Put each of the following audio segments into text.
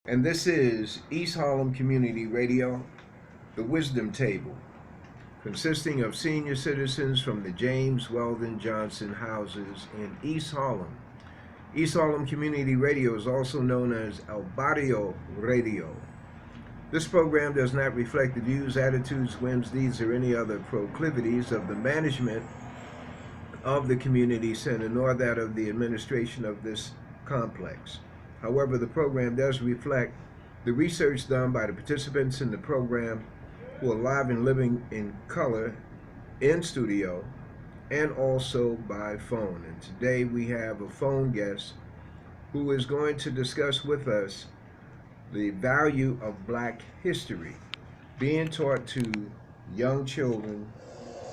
And this is East Harlem Community Radio, the Wisdom Table, consisting of senior citizens from the James Weldon Johnson houses in East Harlem. East Harlem Community Radio is also known as El Barrio Radio. This program does not reflect the views, attitudes, whims, deeds, or any other proclivities of the management of the community center, nor that of the administration of this complex. However, the program does reflect the research done by the participants in the program who are live and living in color in studio and also by phone. And today we have a phone guest who is going to discuss with us the value of Black history being taught to young children,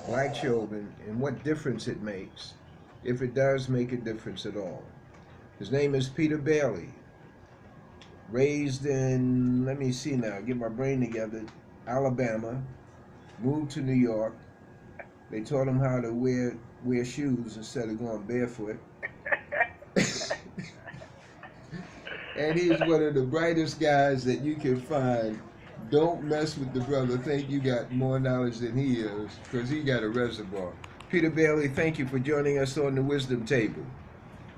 Black children, and what difference it makes, if it does make a difference at all. His name is Peter Bailey, raised in, let me see now, get my brain together, Alabama, moved to New York. They taught him how to wear shoes instead of going barefoot. And he's one of the brightest guys that you can find. Don't mess with the brother. Think you got more knowledge than he is, because he got a reservoir. Peter Bailey, thank you for joining us on the Wisdom Table.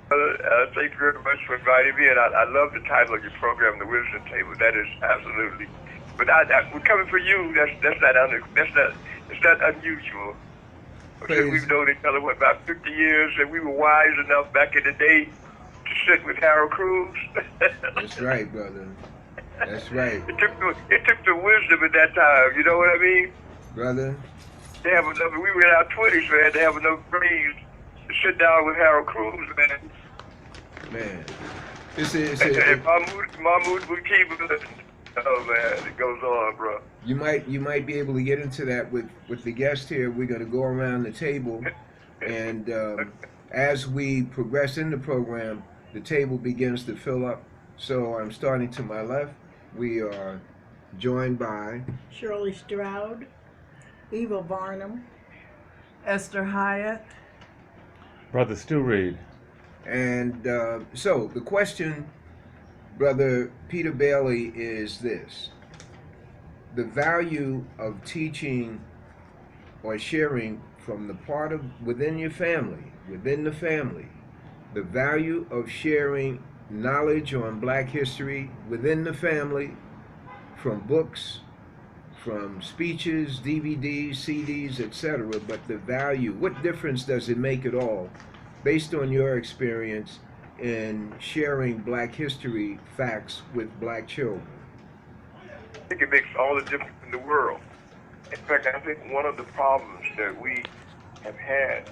Thank you very much for inviting me, and I love the title of your program, The Wisdom Table. That is absolutely. But we're coming for you. That's not unusual. Okay, we've known each other for about 50 years, and we were wise enough back in the day to sit with Harold Cruz. That's right, brother. That's right. It took the wisdom at that time. You know what I mean, brother? They have enough. We were in our 20s, man. They have enough brains to sit down with Harold Cruz, man. Man, and Mahmoud Boukiba. Oh man, it goes on, bro. You might be able to get into that with the guest here. We're going to go around the table, and as we progress in the program, the table begins to fill up. So I'm starting to my left. We are joined by Shirley Stroud, Eva Varnum, Esther Hyatt, Brother Stu Reed. And so the question, Brother Peter Bailey, is this: the value of teaching or sharing from the part of within your family, within the family, the value of sharing knowledge on Black history within the family, from books, from speeches, DVDs, CDs, etc. But the value, what difference does it make at all, based on your experience in sharing Black history facts with Black children? I think it makes all the difference in the world. In fact, I think one of the problems that we have had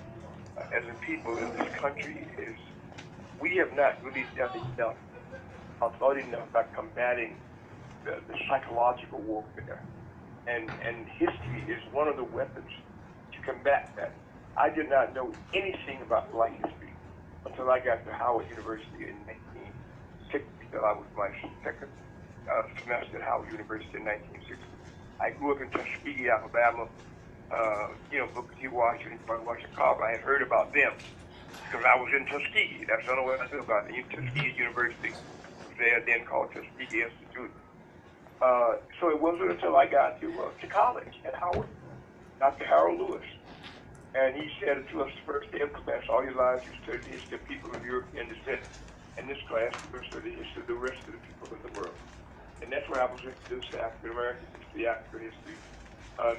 as a people in this country is we have not really done enough, or thought enough about combating the psychological warfare. And history is one of the weapons to combat that. I did not know anything about Black history until I got to Howard University in 1960. I was my second semester at Howard University in 1960. I grew up in Tuskegee, Alabama. Booker T. Washington, Chicago. I had heard about them because I was in Tuskegee. That's the only way I knew about it. Tuskegee University was there, then called Tuskegee Institute. So it wasn't until I got to college at Howard, Dr. Harold Lewis. And he said to us the first day of class, all your lives you study the history of people of European descent. In this class, we're going to study the history of the rest of the people in the world. And that's where I was introduced to African American history, African history,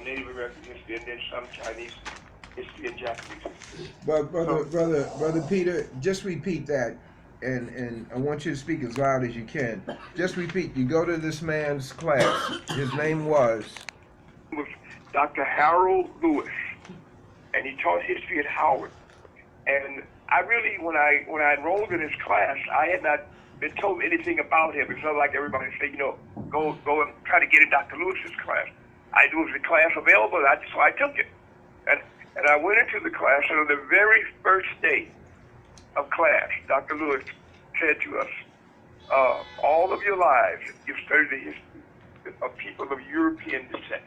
Native American history, and then some Chinese history and Japanese history. But brother Peter, just repeat that, and I want you to speak as loud as you can. Just repeat. You go to this man's class. His name was Dr. Harold Lewis, and he taught history at Howard. And I really, when I enrolled in his class, I had not been told anything about him. It's not like everybody say, go and try to get in Dr. Lewis's class. I knew it was a class available, so I took it. And I went into the class, and on the very first day of class, Dr. Lewis said to us, all of your lives, you've studied the history of people of European descent.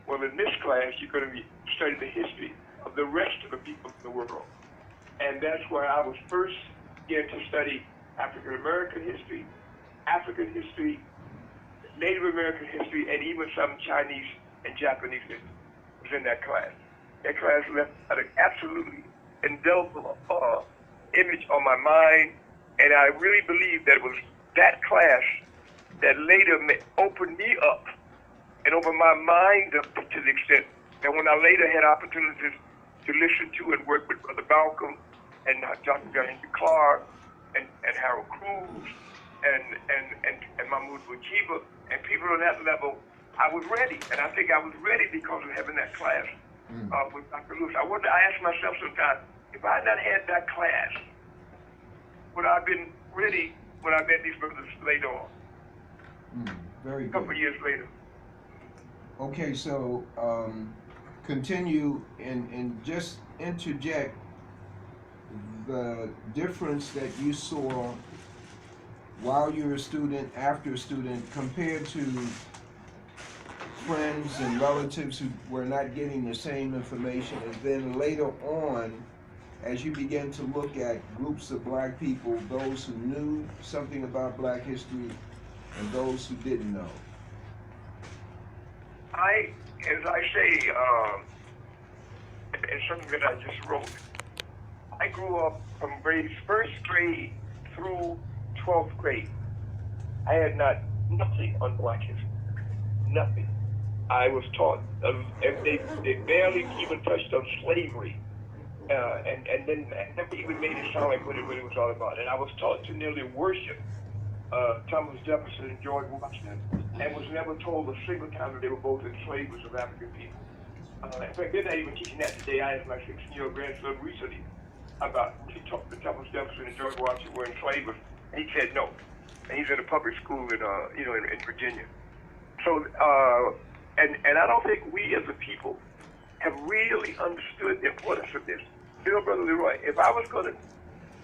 Well, in this class, you're going to study the history of the rest of the people in the world. And that's where I was first began to study African American history, African history, Native American history, and even some Chinese and Japanese history was in that class. That class left an absolutely indelible image on my mind, and I really believe that it was that class that later opened me up and opened my mind up to the extent that when I later had opportunities to listen to and work with Brother Malcolm and Dr. Henry Clark and Harold Cruz and Mahmoud Mujiba and people on that level, I was ready, and I think I was ready because of having that class with Dr. Lewis. I asked myself sometimes, if I had not had that class, would I have been ready when I met these brothers later on? Very A good. couple of years later. Okay, so continue and just interject the difference that you saw while you were a student, after a student, compared to friends and relatives who were not getting the same information, and then later on, as you began to look at groups of black people, those who knew something about black history and those who didn't know. As I say, it's something that I just wrote. I grew up from first grade through 12th grade. I had nothing on black history, nothing. I was taught, they barely even touched on slavery, and then never even made it sound like what it was all about. And I was taught to nearly worship Thomas Jefferson and George Washington, and was never told a single time that they were both enslavers of African people. In fact, they're not even teaching that today. I asked my 16-year-old grandson recently about he talked to Thomas Jefferson and George Washington were enslavers, and he said no. And he's in a public school in Virginia. So, and I don't think we as a people have really understood the importance of this. You know, Brother Leroy, if I was going to,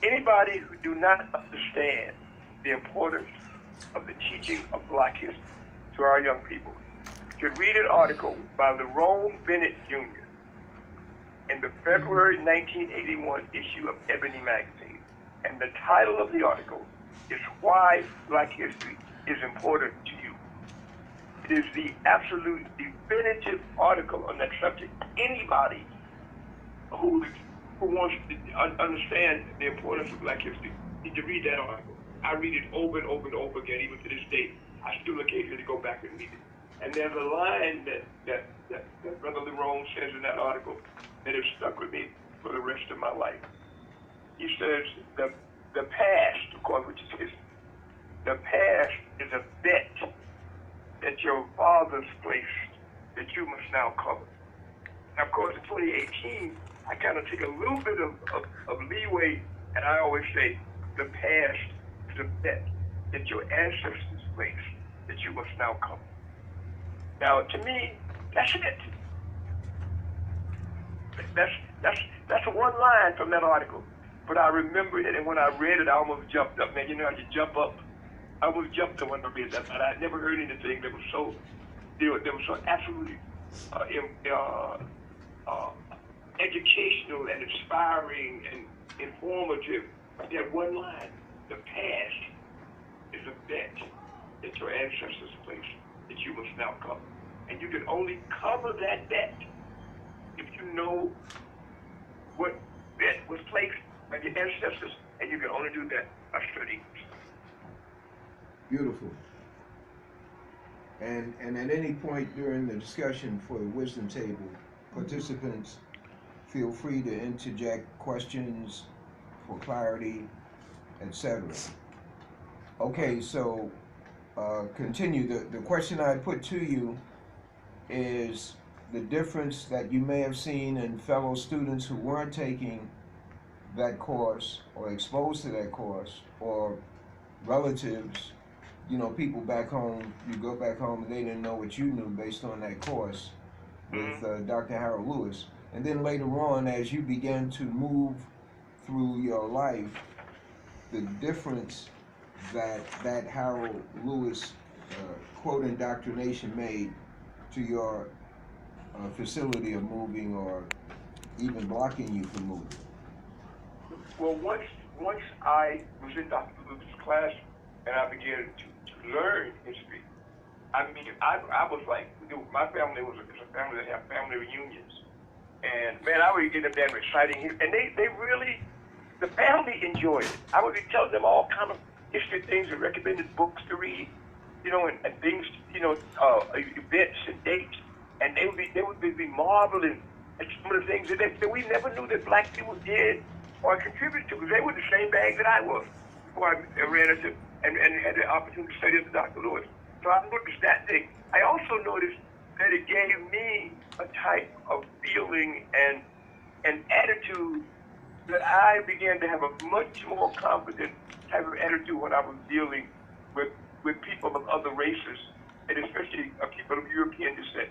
anybody who do not understand the importance of the teaching of black history to our young people should read an article by Leroy Bennett Jr. in the February 1981 issue of Ebony magazine. And the title of the article is Why Black History is Important to You. It is the absolute definitive article on that subject. Anybody who wants to understand the importance of black history need to read that article. I read it over and over and over again, even to this day. I still occasionally go back and read it. And there's a line that Brother Leroy says in that article that has stuck with me for the rest of my life. He says, the past, of course, which is history, the past is a bet that your fathers placed that you must now cover. Now, of course, in 2018, I kind of take a little bit of leeway, and I always say the past is a bet that your ancestors placed that you must now cover. Now, to me, that's it. That's one line from that article. But I remember it, and when I read it, I almost jumped up. Man, you know how you jump up? I almost jumped up when I read that. But I never heard anything that was so absolutely educational and inspiring and informative. That one line, the past is a bet that your ancestors placed that you must now cover. And you can only cover that bet if you know what bet was placed by your ancestors, and you can only do that by studying. Beautiful. And at any point during the discussion for the wisdom table, participants feel free to interject questions for clarity, etc. Okay, so continue. The question I put to you is the difference that you may have seen in fellow students who weren't taking that course or exposed to that course, or relatives, people back home, you go back home and they didn't know what you knew based on that course with Dr. Harold Lewis. And then later on, as you began to move through your life, the difference that Harold Lewis quote indoctrination made to your facility of moving, or even blocking you from moving. Well, once I was in Dr. Lewis's class, and I began to learn history. I mean, I was like, my family was a family that had family reunions. And man, I would get them damn exciting, and they really, the family enjoyed it. I would be telling them all kind of history things and recommended books to read, and things, events and dates, and they would be marveling at some of the things that we never knew that black people did or contributed to, because they were the same bag that I was before I ran into and had the opportunity to study under Dr. Lewis. So I noticed that thing. I also noticed that it gave me a type of feeling and an attitude that I began to have a much more confident type of attitude when I was dealing with people of other races, and especially people of European descent.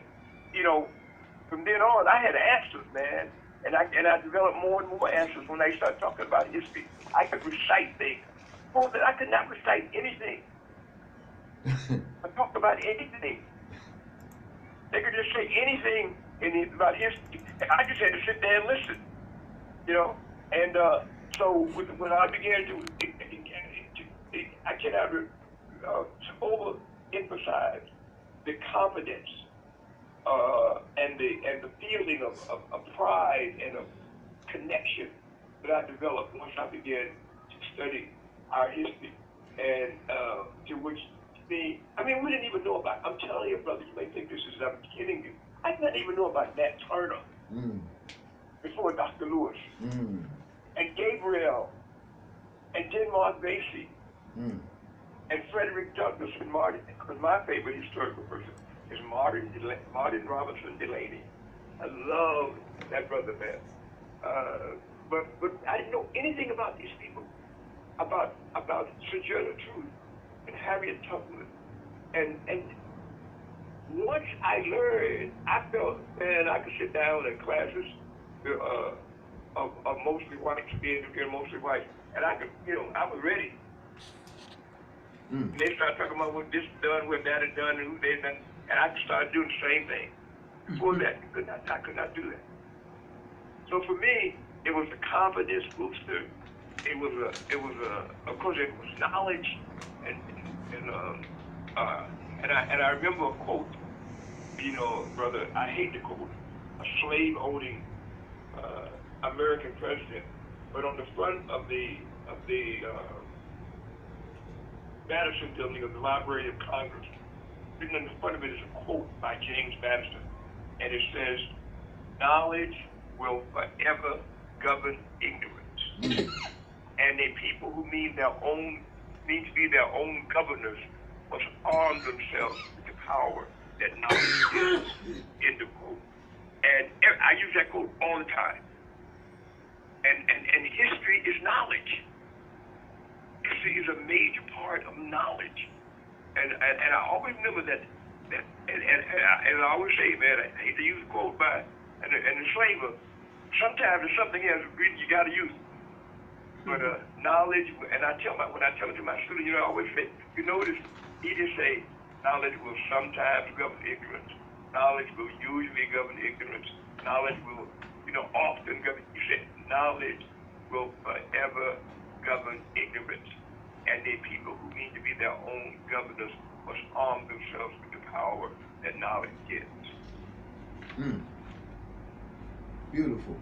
From then on, I had answers, man, and I developed more and more answers when I started talking about history. I could recite things. Before that, I could not recite anything. I talked about anything. They could just say anything about history, and I just had to sit there and listen, And so when I began I cannot overemphasize the confidence and the feeling of pride and of connection that I developed once I began to study our history, and to which we didn't even know about. I'm telling you, brother, you may think this is, I'm kidding you. I didn't even know about Nat Turner before Dr. Lewis, and Gabriel, and Denmark Vesey, and Frederick Douglass, and Martin. Because my favorite historical person is Martin Robinson Delaney. I love that brother, man. But I didn't know anything about these people, about Sojourner Truth and Harriet Tubman, and once I learned, I felt, man, I could sit down in classes of mostly whites, being mostly white, and I could, I was ready. And they started talking about what this done, what that had done, and who they done, and I started doing the same thing. Before that, I could not do that. So for me, it was a confidence booster. It was of course, it was knowledge, and I remember a quote, brother, I hate to quote a slave-owning American president, but on the front of the Madison building of the Library of Congress, written on the front of it is a quote by James Madison, and it says, "Knowledge will forever govern ignorance." And the people who mean to be their own governors must arm themselves with the power that knowledge gives. End of quote. And I use that quote all the time. And history is knowledge. History is a major part of knowledge. And I always remember that and I always say, man, I hate to use a quote by an enslaver. Sometimes if something has written, you got to use it. But knowledge, and when I tell it to my students, I always say, you notice, he just say, knowledge will sometimes govern ignorance. Knowledge will usually govern ignorance. Knowledge will, often govern. You said, knowledge will forever govern ignorance. And the people who mean to be their own governors must arm themselves with the power that knowledge gives. Beautiful.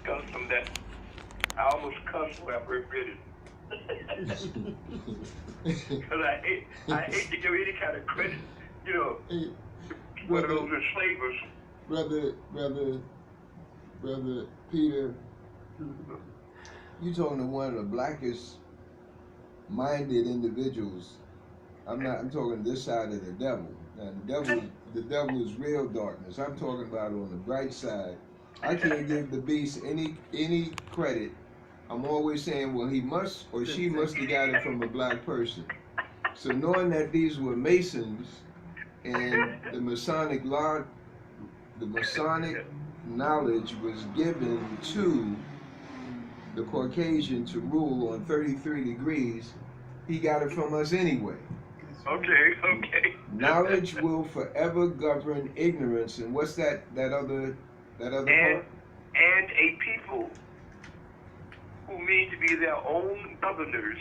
Comes from that. I almost cussed when I first read it. Because I hate to give any kind of credit, one of those enslavers. Brother Peter, you talking to one of the blackest minded individuals. I'm talking this side of the devil. Now the devil is real darkness. I'm talking about on the bright side. I can't give the beast any credit. I'm always saying, well, he must or she must have got it from a black person. So knowing that these were Masons and the Masonic law, the Masonic knowledge was given to the Caucasian to rule on 33 degrees, he got it from us anyway. Okay. Knowledge will forever govern ignorance. And what's that other part? And a people who mean to be their own governors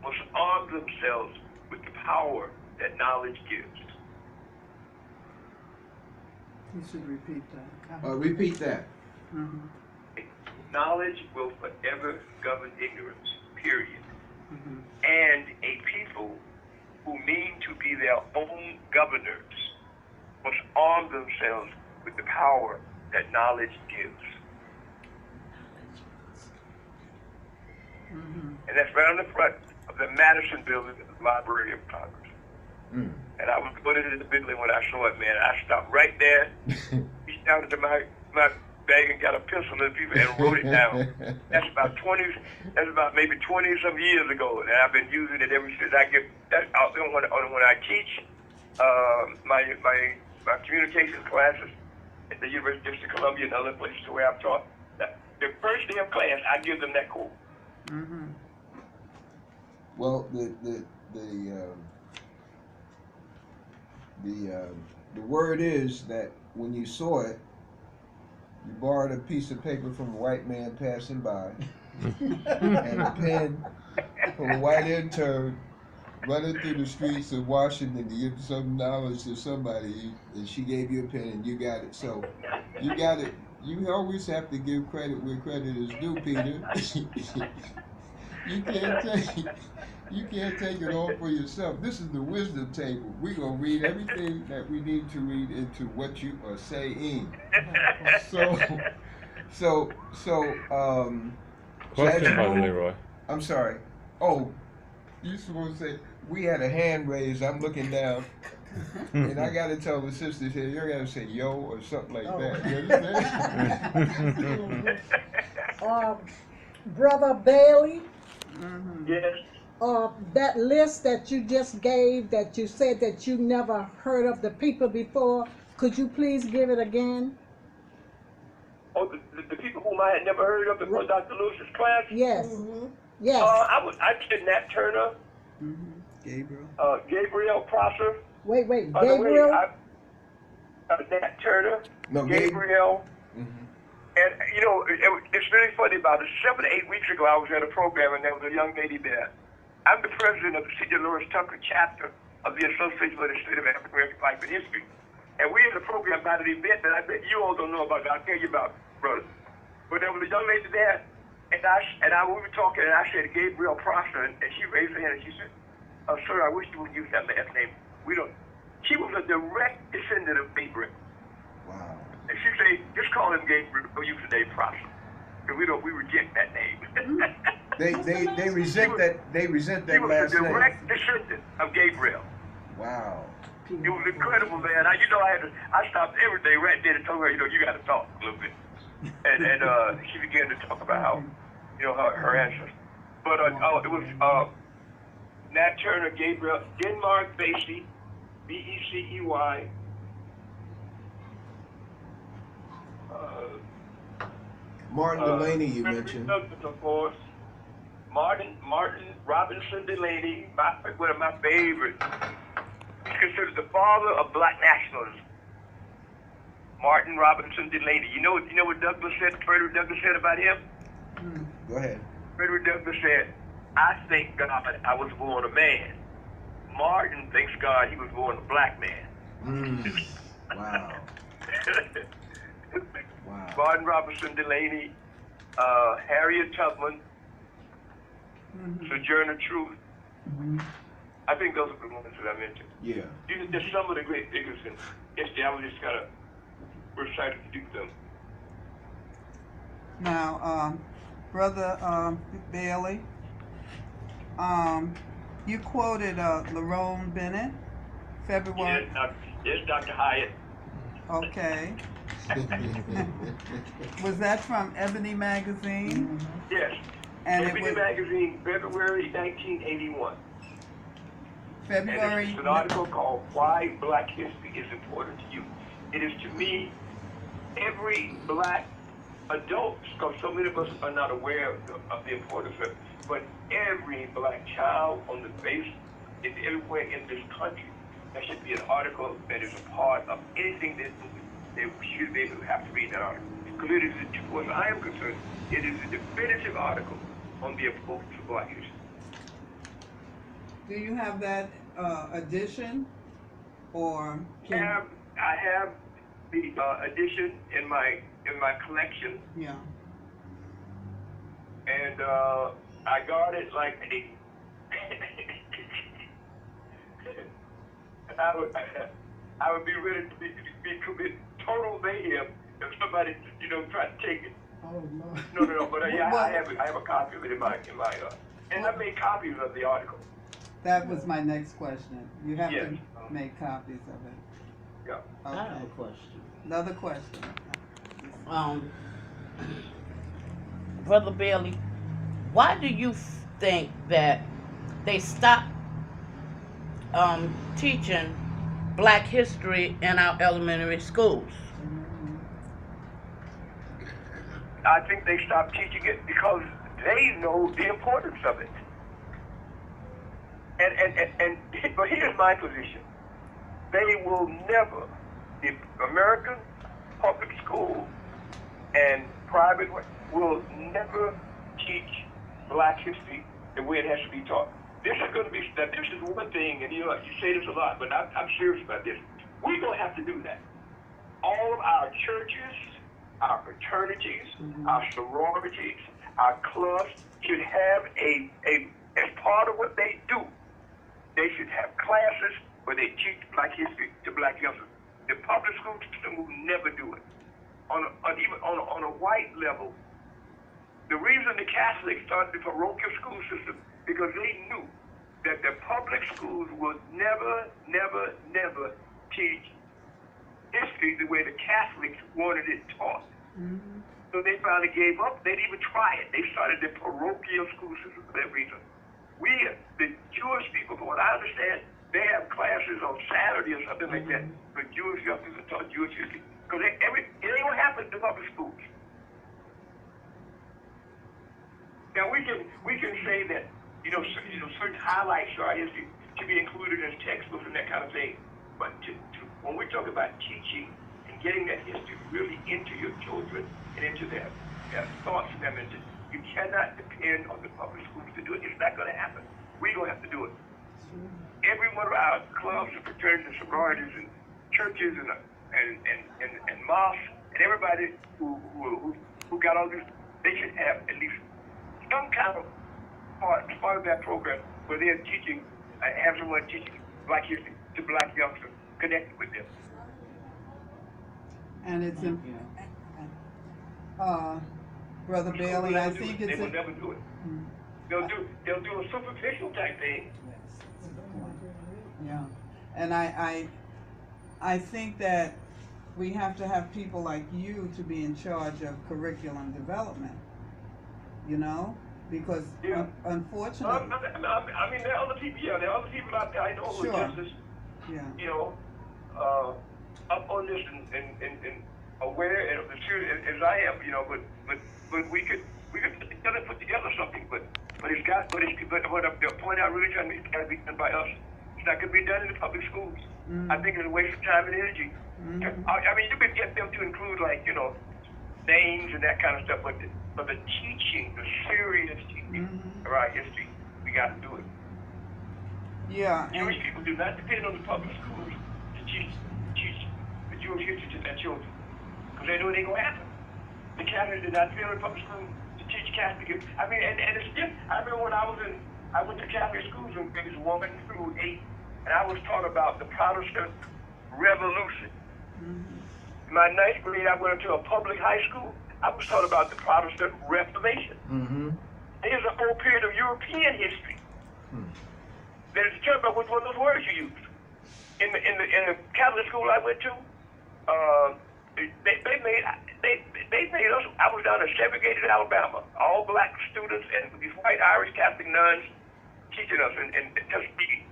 must arm themselves with the power that knowledge gives. You should repeat that. Repeat that. Mm-hmm. Knowledge will forever govern ignorance, period. Mm-hmm. And a people who mean to be their own governors must arm themselves with the power that knowledge gives. Mm-hmm. And that's right on the front of the Madison building at the Library of Congress. Mm. And I was put it in the building when I saw it, man. I stopped right there, reached down into my bag and got a pencil and paper and wrote it down. That's about maybe 20 some years ago, and I've been using it ever since. I get that when I teach my communications classes at the University of Columbia and other places where I've taught. The first day of class, I give them that quote. Mm-hmm. Well, the word is that when you saw it, you borrowed a piece of paper from a white man passing by, and a pen from a white intern running through the streets of Washington to give some knowledge to somebody, and she gave you a pen and you got it. So you got it. You always have to give credit where credit is due, Peter. You can't take it all for yourself. This is the wisdom table. We're gonna read everything that we need to read into what you are saying. So Question, Brother Leroy. I'm sorry. Oh, you supposed to say we had a hand raised. I'm looking down, and I gotta tell the sisters here. You gotta say yo or something like that. You understand? Brother Bailey, Mm-hmm. Yes. that list that you just gave, that you said that you never heard of the people before, could you please give it again? Oh, the people whom I had never heard of before Dr. Lewis's class? Yes. Mm-hmm. Yes. I did Nat Turner, Mm-hmm. Gabriel. Gabriel Prosser. Wait, Gabriel? Gabriel? Nat Turner, No, Gabriel. Mm-hmm. And, you know, it's really funny. About 7 to 8 weeks ago, I was at a program, and there was a young lady there. I'm the president of the C.J. Lewis Tucker chapter of the Association for the Study of African American Life and History. And we had a program about an event that I bet you all don't know about, that I'll tell you about, brother. But there was a young lady there, and we were talking, and I said Gabriel Prosser, and she raised her hand, and she said, sir, I wish you would use that last name. She was a direct descendant of Gabriel. Wow. And she said, just call him Gabriel, or use the name Prosser. Because we reject that name. They resent that. They resent that last He was a name. direct descendant of Gabriel. Wow. It was incredible, man. I stopped everything right there and told her, you got to talk a little bit. And she began to talk about how, her ancestors. But it was Nat Turner, Gabriel, Denmark Becey, B-E-C-E-Y. Martin Delaney, you mentioned. Douglas, of course. Martin Robinson Delaney, one of my favorites. He's considered the father of black nationalism. Martin Robinson Delaney. You know what Douglas said? Frederick Douglass said about him? Go ahead. Frederick Douglass said, "I thank God I was born a man." Martin thanks God he was born a black man. Wow. Wow. Martin Robinson Delaney, Harriet Tubman, Sojourner Truth. I think those are the ones that I mentioned. Yeah. These are just some of the great figures, and yesterday I was just kind of excited to do them. Now, Brother Bailey, you quoted Lerone Bennett, February. Yes, Dr. Hyatt. Okay. Was that from Ebony Magazine? Yes. And Ebony Magazine, February 1981. February. And it's an article called "Why Black History is Important to You." It is, to me, every black adult, because so many of us are not aware of the importance of it, but every black child on the face, everywhere in this country, there should be an article that is a part of anything that they should be able to have to read that article. Because it is, as far as I am concerned, it is a definitive article on the importance of black history. Do you have that edition, or I have the edition in my collection, yeah? and I guard it like a. I would be ready to be commit total mayhem if somebody tried to take it. Oh no. No. But yeah, Well, I have a copy of it in my and I made copies of the article. that was my next question. You have Yes. to make copies of it. Yeah. I have Okay. a question. Another question. Brother Bailey, why do you think that they stopped teaching Black history in our elementary schools? I think they stopped teaching it because they know the importance of it. And but here's my position. They will never, the American public school and private will never teach Black history the way it has to be taught. This is going to be, this is one thing, and you say this a lot, but I'm serious about this. We're going to have to do that. All of our churches, our fraternities, our sororities, our clubs should have as part of what they do, they should have classes where they teach Black history to Black youngsters. The public school system will never do it. Even on a white level, the reason the Catholics started the parochial school system because they knew that the public schools would never teach history the way the Catholics wanted it taught. Mm-hmm. So they finally gave up. They didn't even try it. They started the parochial school system for that reason. We, the Jewish people, from what I understand, they have classes on Saturday or something like that for Jewish youngsters that taught Jewish history. Because it ain't gonna happen in the public schools. Now we can say that certain highlights of our history should be included in textbooks and that kind of thing. But when we talk about teaching and getting that history really into your children and into their thoughts and their mentality, you cannot depend on the public schools to do it. It's not going to happen. We're going to have to do it. Every one of our clubs and fraternities and sororities and churches and mosques and everybody who got all this, they should have at least some kind of part of that program where they're teaching, have someone teaching Black history to Black youngsters, connected with them. And it's Brother Bailey, I think they will never do it. They'll do a superficial type thing. Yeah, and I think that we have to have people like you to be in charge of curriculum development. Because unfortunately, I mean, there are other people. Yeah, there are other people out there I know who are just up on this and aware of the truth as I am. But we could put together something. But the point I really trying to make, it's got to be done by us. It's not going to be done in the public schools. Mm-hmm. I think it's a waste of time and energy. Mm-hmm. I mean, you could get them to include names and that kind of stuff, but the teaching, the serious teaching of our history, we got to do it. Yeah. Jewish people do not depend on the public schools to teach the Jewish history to their children, because they know it ain't gonna happen. The Catholics did not depend on the public school to teach Catholic history. I mean, and it's just, I remember when I went to Catholic schools when I was 1 through 8, and I was taught about the Protestant Revolution. In my 9th grade, I went into a public high school. I was taught about the Protestant Reformation. Here's a whole period of European history. That is determined by which one of those words you use. In the Catholic school I went to, they made us. I was down in segregated Alabama, all Black students and these white Irish Catholic nuns teaching us and Tuskegee.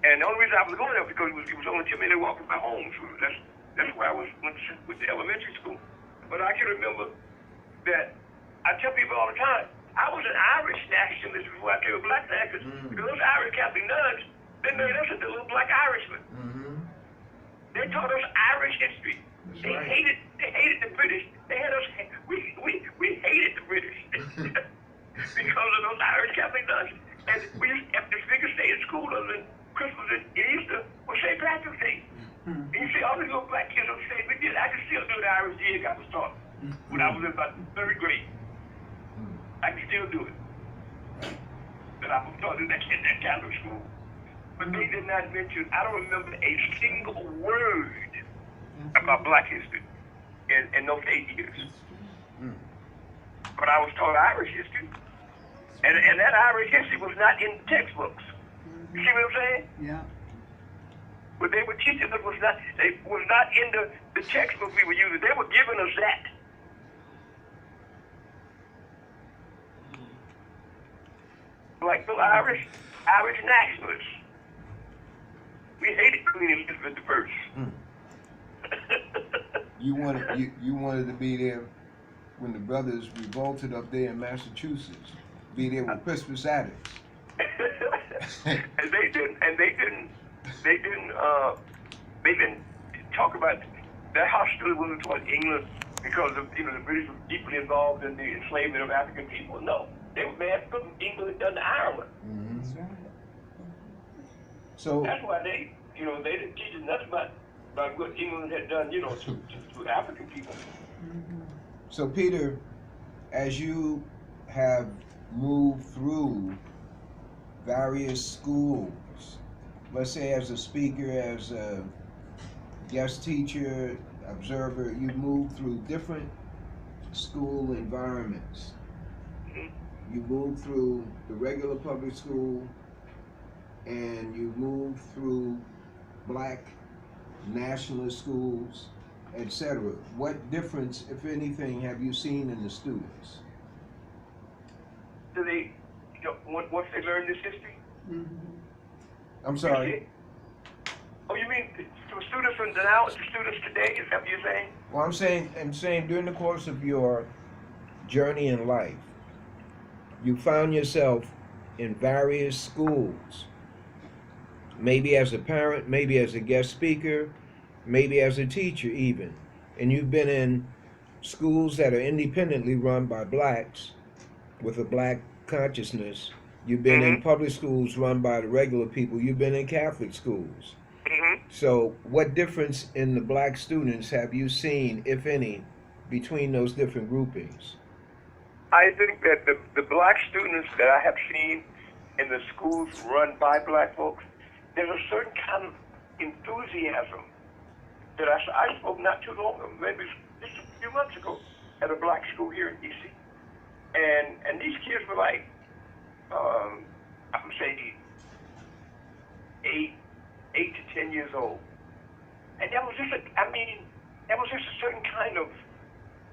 And the only reason I was going there was because it was only 2 minutes walk from my home. So that's where I went with the elementary school. But I can remember that I tell people all the time, I was an Irish nationalist before I became a Black nationalist. Because those Irish Catholic nuns, they made us into little Black Irishmen. They taught us Irish history. They hated the British. They had us. We hated the British. because of those Irish Catholic nuns. And we used to have this bigger day in school other than Christmas and Easter was St. Patrick's Day. And you see all these little black kids on stage. We did. I can still do the Irish jig I was taught when I was in about third grade. I can still do it. But I was taught in that Catholic school. But they did not mention, I don't remember a single word about black history in those 8 years. But I was taught Irish history. And that Irish history was not in textbooks. You see what I'm saying? Yeah. What they were teaching us was not in the textbook we were using. They were giving us that. Like the Irish nationalists. We hated Queen Elizabeth I. You wanted to be there when the brothers revolted up there in Massachusetts. Be there with Crispus Attucks. And they didn't talk about that hostility wasn't toward England because of the British were deeply involved in the enslavement of African people. No, they were mad because England had done to Ireland. Mm-hmm. So that's why they didn't teach us nothing about what England had done, to African people. So Peter, as you have moved through various schools, let's say as a speaker, as a guest teacher, observer, you moved through different school environments. You moved through the regular public school and you moved through black nationalist schools, etc. What difference, if anything, have you seen in the students? Do they, once they learn this history? I'm sorry? Oh, you mean to students from now to students today? Is that what you're saying? Well, I'm saying during the course of your journey in life, you found yourself in various schools, maybe as a parent, maybe as a guest speaker, maybe as a teacher even, and you've been in schools that are independently run by blacks with a black consciousness. You've been in public schools run by the regular people. You've been in Catholic schools. So what difference in the black students have you seen, if any, between those different groupings? I think that the black students that I have seen in the schools run by black folks, there's a certain kind of enthusiasm that I spoke not too long ago, maybe just a few months ago, at a black school here in D.C. And these kids were like, I would say 8 to 10 years old. And that was just a certain kind of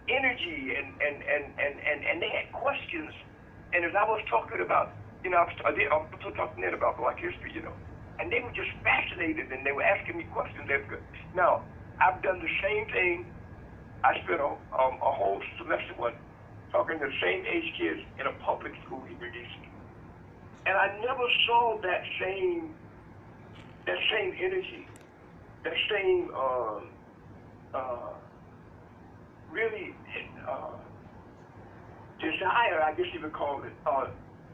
energy and they had questions. And as I was talking about, I was also talking then about black history, and they were just fascinated and they were asking me questions. Now, I've done the same thing. I spent a whole semester talking to the same age kids in a public school here in D.C. And I never saw that same energy, that same really desire, I guess you would call it,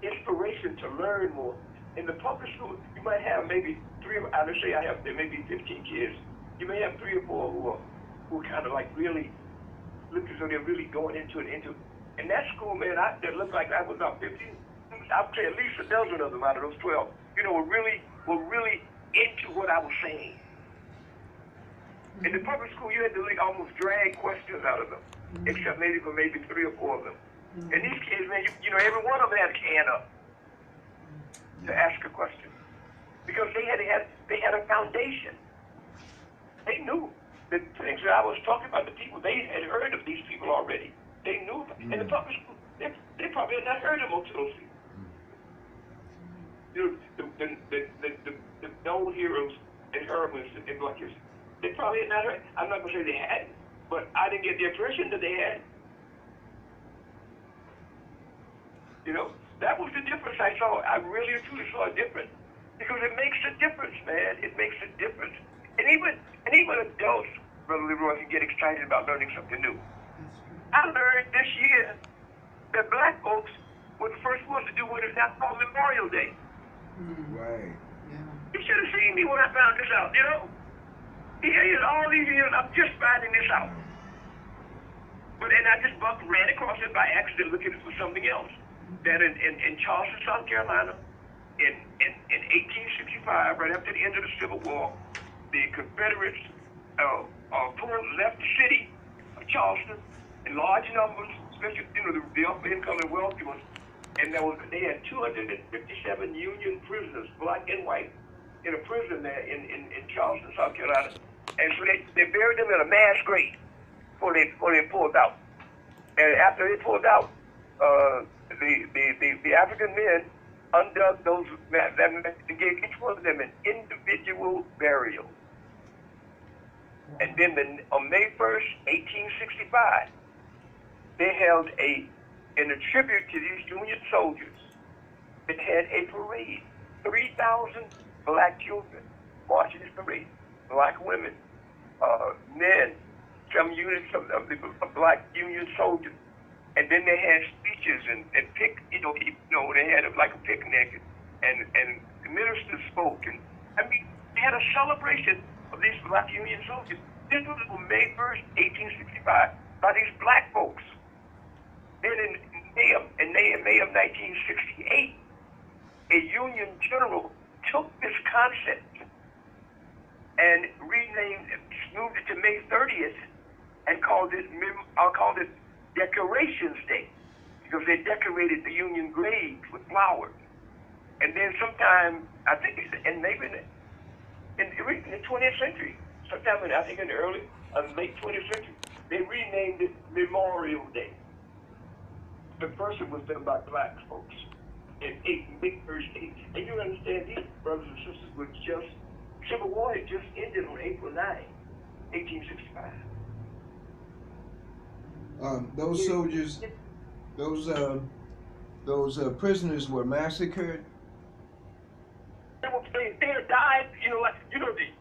inspiration to learn more. In the public school, you might have maybe let's say I have there may be 15 kids. You may have 3 or 4 who are kind of like really look as though they're really going into it. In that school, man, that looked like I was about 15. I'd say at least a dozen of them out of those 12, were really into what I was saying. In the public school, you had to almost drag questions out of them, except maybe for 3 or 4 of them. And these kids, man, every one of them had a hand up to ask a question because they had a foundation. They knew the things that I was talking about. The people, they had heard of these people already. They knew them. In the public school, they probably had not heard of most of those people. The known heroes and heroines in black history, they probably had not heard. I'm not going to say they hadn't, but I didn't get the impression that they had. That was the difference I saw. I really and truly saw a difference because it makes a difference, man. It makes a difference. And even adults, Brother Leroy, can get excited about learning something new. I learned this year that black folks was the first one to do what is now called Memorial Day. Right. Yeah. You should have seen me when I found this out, you know? Here, all these years, I'm just finding this out. But then I just ran across it by accident looking for something else. That in Charleston, South Carolina, in 1865, right after the end of the Civil War, the Confederates left the city of Charleston in large numbers, especially the upper income and wealthy ones. And they had 257 Union prisoners, black and white, in a prison there in Charleston, South Carolina. And so they buried them in a mass grave before they pulled out. And after they pulled out, the African men undug those, and gave each one of them an individual burial. And then on May 1st, 1865, they held in a tribute to these Union soldiers. They had a parade. 3,000 black children marching this parade. Black women, men, some units of the black Union soldiers. And then they had speeches and they had like a picnic and the ministers spoke. And I mean, they had a celebration of these black Union soldiers. This was on May 1st, 1865, by these black folks. Then in May of 1968, a Union general took this concept and moved it to May 30th and called it Decorations Day, because they decorated the Union graves with flowers. And then sometime, I think in the 20th century, sometime in the early, late 20th century, they renamed it Memorial Day. The first was done by black folks in May 1st. And you understand, these brothers and sisters were just, Civil War had just ended on April 9, 1865. Those soldiers, those prisoners were massacred. They had died,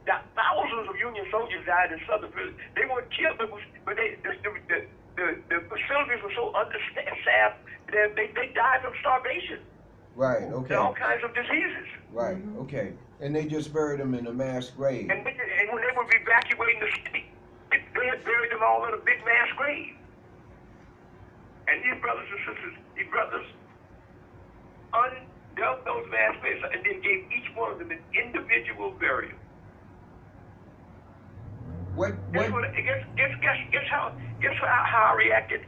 the thousands of Union soldiers died in Southern prison. They weren't killed, but the facilities were so understaffed that they died from starvation. Right. Okay. And all kinds of diseases. Right. Okay. And they just buried them in a mass grave. And when they were evacuating the city, they had buried them all in a big mass grave. And these brothers and sisters, undug those mass graves and then gave each one of them an individual burial. Guess how I reacted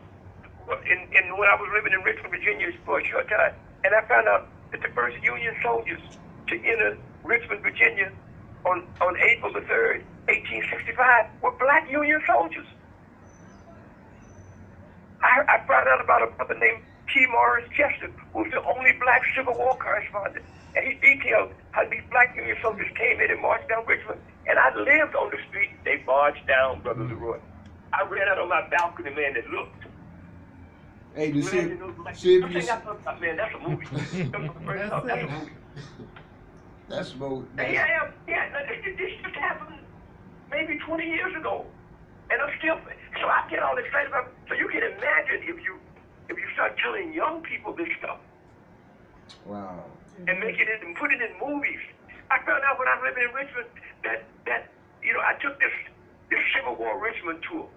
when I was living in Richmond, Virginia for a short time, and I found out that the first Union soldiers to enter Richmond, Virginia on April the 3rd, 1865 were black Union soldiers. I found out about a brother named T. Morris Chester, who was the only black Civil War correspondent. And he detailed how these black Union soldiers came in and marched down Richmond. And I lived on the street they marched down, Brother Leroy. I ran out on my balcony, man, and looked. Hey, Man, that's a movie. That's a movie. That's about. Yeah. This just happened maybe 20 years ago. And I'm still, so I get all excited about it. So you can imagine if you start telling young people this stuff. Wow. And make it and put it in movies. I found out when I was living in Richmond that I took this Civil War Richmond tour,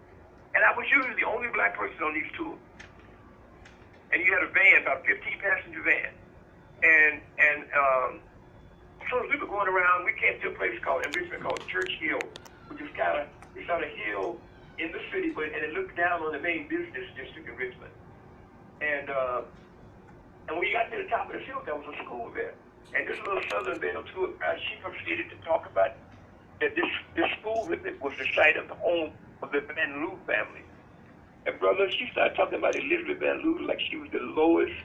and I was usually the only black person on these tours. And you had a van, about a 15-passenger van, and so as we were going around, we came to a place in Richmond called Church Hill, which is it's on a hill in the city, and it looked down on the main business district in Richmond. And when we got to the top of the hill, there was a school there. And this little Southern Belle tour guide, she proceeded to talk about that this school was the site of the home of the Van Loo family. And brother, she started talking about Elizabeth Van Loo like she was the lowest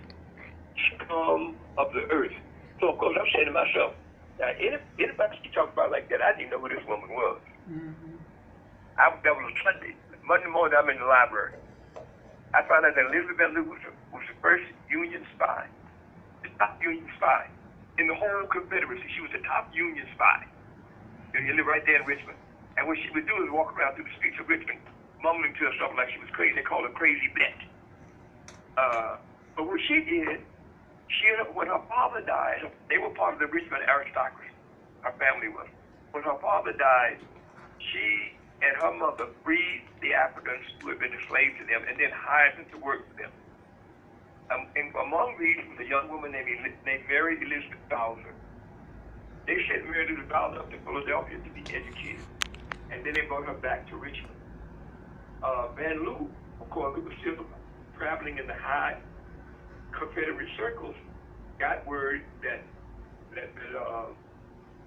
scum of the earth. So of course I'm saying to myself, now anybody she talked about like that, I didn't know who this woman was. Mm-hmm. That was a Sunday. Monday morning I'm in the library. I found out that Elizabeth Van Loo was the first Union spy, the top Union spy in the whole Confederacy. She was the top Union spy. You live right there in Richmond. And what she would do is walk around through the streets of Richmond, mumbling to herself like she was crazy. They called her Crazy Bette. But what she did when her father died, they were part of the Richmond aristocracy. Her family was. When her father died, she and her mother freed the Africans who had been enslaved to them and then hired them to work for them. And among these was a young woman named Mary Elizabeth Bowser. They sent Mary Elizabeth Bowser up to Philadelphia to be educated, and then they brought her back to Richmond. Van Loo, of course, who was still traveling in the high Confederate circles, got word that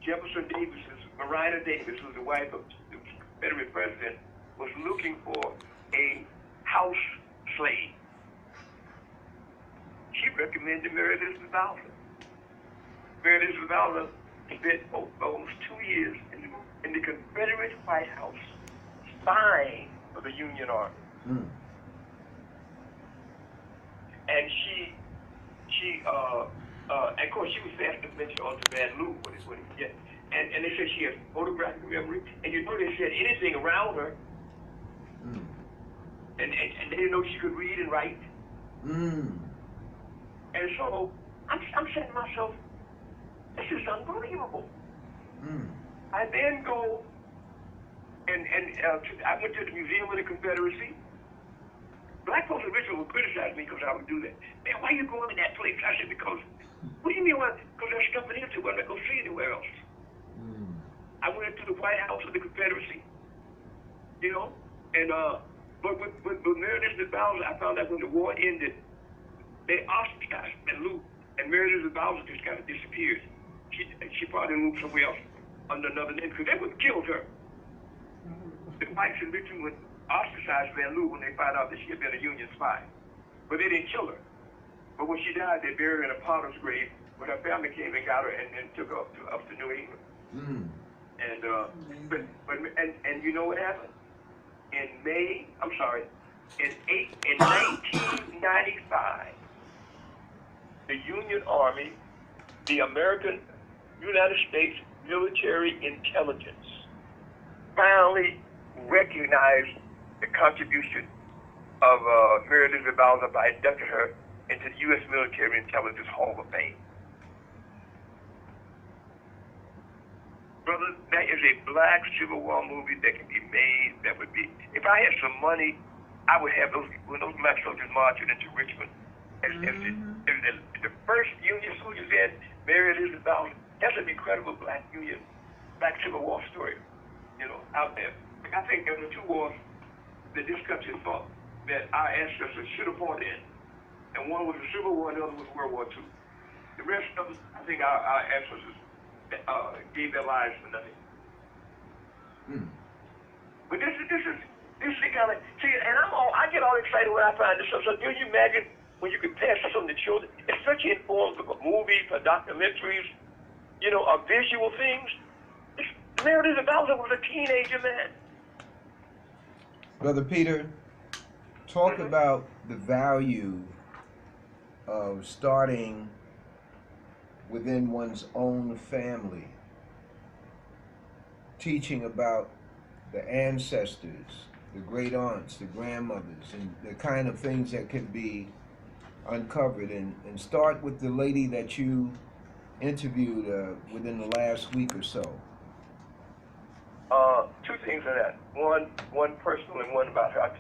Jefferson Davis's, Marina Davis, who was the wife of the Confederate president, was looking for a house slave. She recommended Mary Elizabeth Bowser. Mary Elizabeth Bowser spent almost 2 years in the Confederate White House spying for the Union Army. And of course, she was fast to mention onto Van Loo and they said she has photographic memory, and you know they said anything around her, and they didn't know she could read and write. And so I'm saying to myself, this is unbelievable. I then go and I went to the Museum of the Confederacy. Black folks in Richmond would criticize me because I would do that. Man, why are you going to that place? I said, because, what do you mean? Because there's stuff in here where I go see anywhere else. I went to the White House of the Confederacy, you know, and but with Mary Elizabeth Bowser, I found out when the war ended, they ostracized Van Loo, and Mary Elizabeth Bowser just kind of disappeared. She probably moved somewhere else under another name because they would have killed her. The whites in Richmond would ostracize Van Loo when they found out that she had been a Union spy, but they didn't kill her. But when she died, they buried her in a potter's grave. When her family came and got her and took her up to New England. And and you know what happened? In 1995, the Union Army, the American United States military intelligence, finally recognized the contribution of Mary Elizabeth Bowser by inducting her into the U.S. Military Intelligence Hall of Fame. Brother, that is a black Civil War movie that can be made. That would be, if I had some money, I would have those black soldiers marching into Richmond. As the first Union soldiers in, Mary Elizabeth Bowser. That's an incredible black Civil War story, you know, out there. I think there were 2 wars that this country thought that our ancestors should have fought in. And one was the Civil War and the other was World War II. The rest of them, I think our ancestors gave their lives for nothing. But this is the kind of, see, and I get all excited when I find this stuff. So can you imagine when you can pass this on to children, especially in forms of a movie, for documentaries, you know, or visual things? Mary Elizabeth Bowser was a teenager, man. Brother Peter, talk about the value of starting within one's own family, teaching about the ancestors, the great aunts, the grandmothers, and the kind of things that can be uncovered, and start with the lady that you interviewed within the last week or so. 2 things on that. One personal and one about her.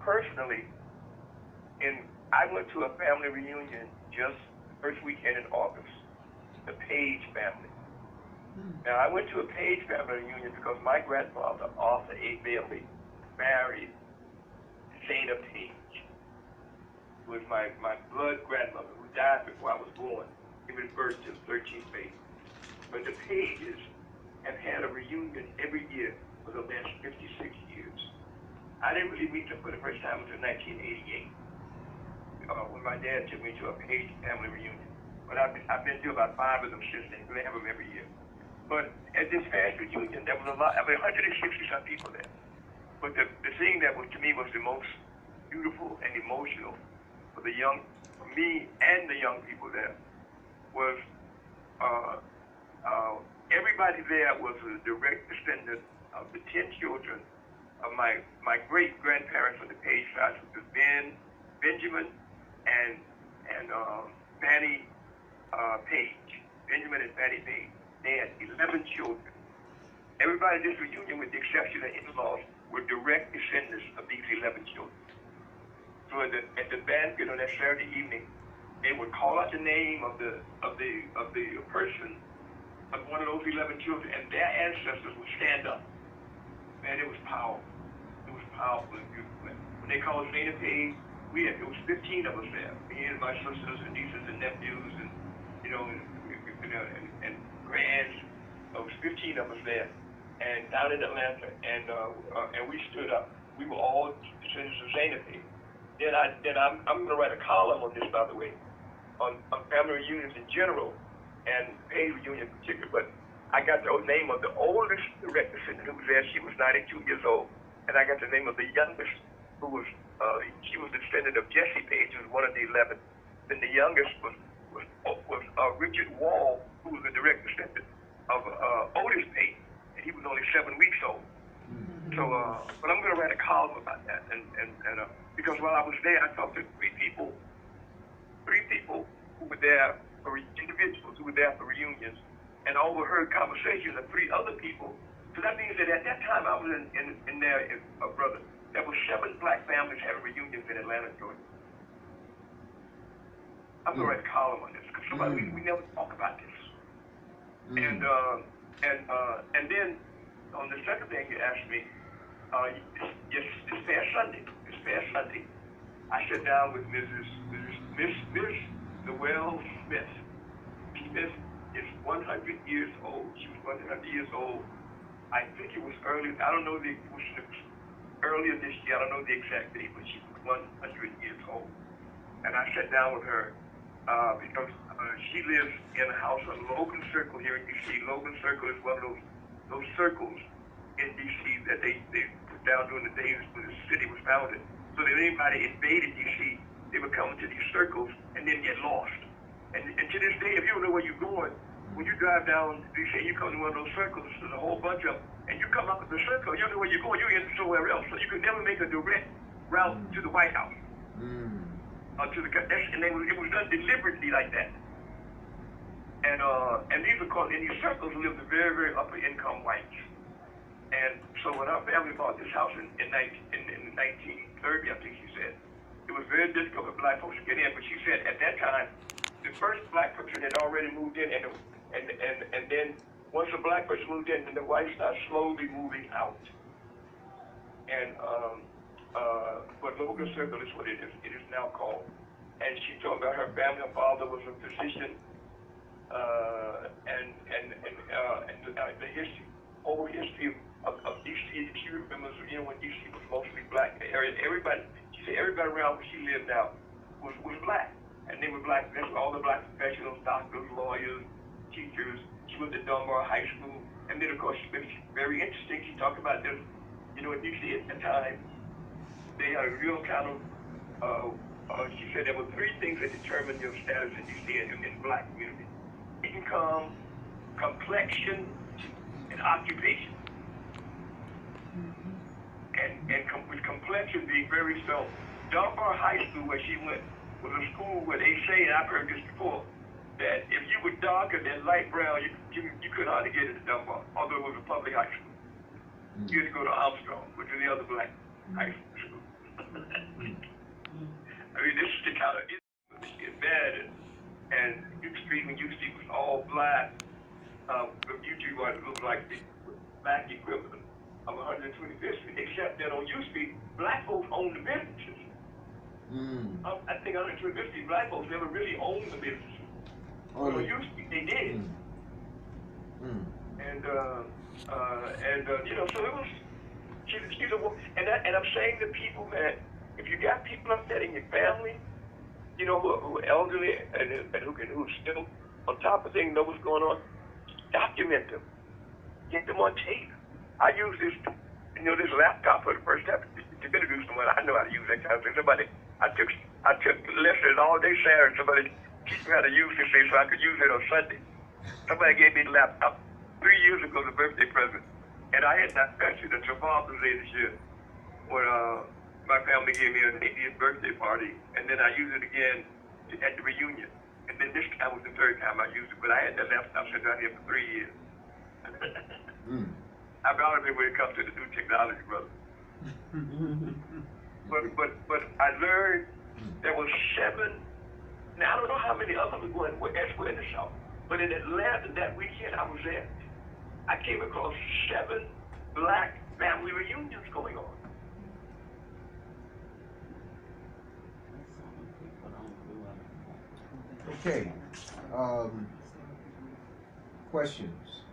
Personally, I went to a family reunion just the first weekend in August, the Page family. Now, I went to a Page family reunion because my grandfather, Arthur A. Bailey, married Zeta Page, who was my blood grandmother, who died before I was born. He was birthed to the 13th baby. But the Pages have had a reunion every year for the last 56 years. I didn't really meet them for the first time until 1988, when my dad took me to a Page family reunion. But I've been to about 5 of them since then. They have them every year. But at this past reunion, there was 160-some people there. But the thing that was, to me, was the most beautiful and emotional for me and the young people there was everybody there was a direct descendant of the 10 children of my great-grandparents on the Page side, which was Benjamin, and Fannie Page, Benjamin and Fannie Page. They had 11 children. Everybody at this reunion, with the exception of in-laws, were direct descendants of these 11 children. So at the banquet on that Saturday evening, they would call out the name of the person of one of those 11 children, and their ancestors would stand up. Man, it was powerful. It was powerful and beautiful. When they called Zena Page, it was 15 of us there. Me and my sisters and nieces and nephews and and grands. There was 15 of us there, and down in Atlanta, and we stood up. We were all descendants of Zena Page. Then I'm going to write a column on this, by the way, on family reunions in general and Page reunion in particular. But I got the name of the oldest direct descendant who was there. She was 92 years old, and I got the name of the youngest, who was she was the descendant of Jesse Page, who was one of the 11. Then the youngest was Richard Wall, who was a direct descendant of Otis Page, and he was only 7 weeks old. So, but I'm going to write a column about that, and because while I was there, I talked to three people who were there for individuals who were there for reunions, and I overheard conversations of 3 other people. So that means that at that time I was in there, brother. There were 7 black families having reunions in Atlanta, Georgia. I'm going to write a column on this because we never talk about this. And then on the second thing you asked me, this past Sunday, I sat down with Miss Noel Smith. Smith is 100 years old. She was 100 years old. I think it was early. I don't know it was earlier this year. I don't know the exact date, but she was 100 years old. And I sat down with her because she lives in a house on Logan Circle here in D.C. Logan Circle is one of those circles in D.C. that they put down during the days when the city was founded. So that anybody invaded D.C., they would come into these circles and then get lost. And to this day, if you don't know where you're going, when you drive down D.C., you come to one of those circles, there's a whole bunch of them, and you come up with the circle, you don't know where you're going, you're in somewhere else. So you could never make a direct route to the White House. And it was done deliberately like that. And these circles lived the very, very upper income whites. And so when our family bought this house in 1930, I think she said, it was very difficult for black folks to get in. But she said at that time, the first black person had already moved in, and then once a black person moved in, then the whites started slowly moving out. And but Logan Circle is what it is. It is now called. And she told me about her family. Her father was a physician, and the whole history of D.C. She remembers, when D.C. was mostly black area. She said everybody around where she lived now was black, and they were black. That's all the black professionals, doctors, lawyers, teachers. She went to Dunbar High School, and then of course she very interesting. She talked about this, in D.C. at the time. They had a real kind of. She said there were 3 things that determined your status in D.C. in the black community: income, complexion, and occupation. And with complexion being very so, Dunbar High School, where she went, was a school where they say, and I've heard this before, that if you were darker than light brown, you couldn't hardly get into Dunbar, although it was a public high school. You had to go to Armstrong, which is the other black high school. I mean, this is the kind of it's getting bad, and U Street, when U Street was all black, U Street was looked like the black equivalent of 125th Street, except that on U Street, black folks owned the businesses. I think 125th Street, black folks never really owned the businesses. But on U Street, they did. And so it was. She's a woman, and I'm saying to people, man, if you got people up there in your family, who are elderly and who still on top of things, know what's going on, document them, get them on tape. I use this laptop for the first time to interview someone. I know how to use that kind of thing. I took lessons all day Saturday. Somebody teach me how to use this thing so I could use it on Sunday. Somebody gave me the laptop 3 years ago, the birthday present. And I had not touched it until Father's Day this year, when my family gave me an 80th birthday party, and then I used it again at the reunion. And And then this time was the third time I used it, but I had that laptop sitting down here for 3 years. I'm out of it when it comes to the new technology, brother. but I learned there was 7. Now I don't know how many others were elsewhere in the South, but in Atlanta that weekend I was there, I came across 7 black family reunions going on. Okay. Questions,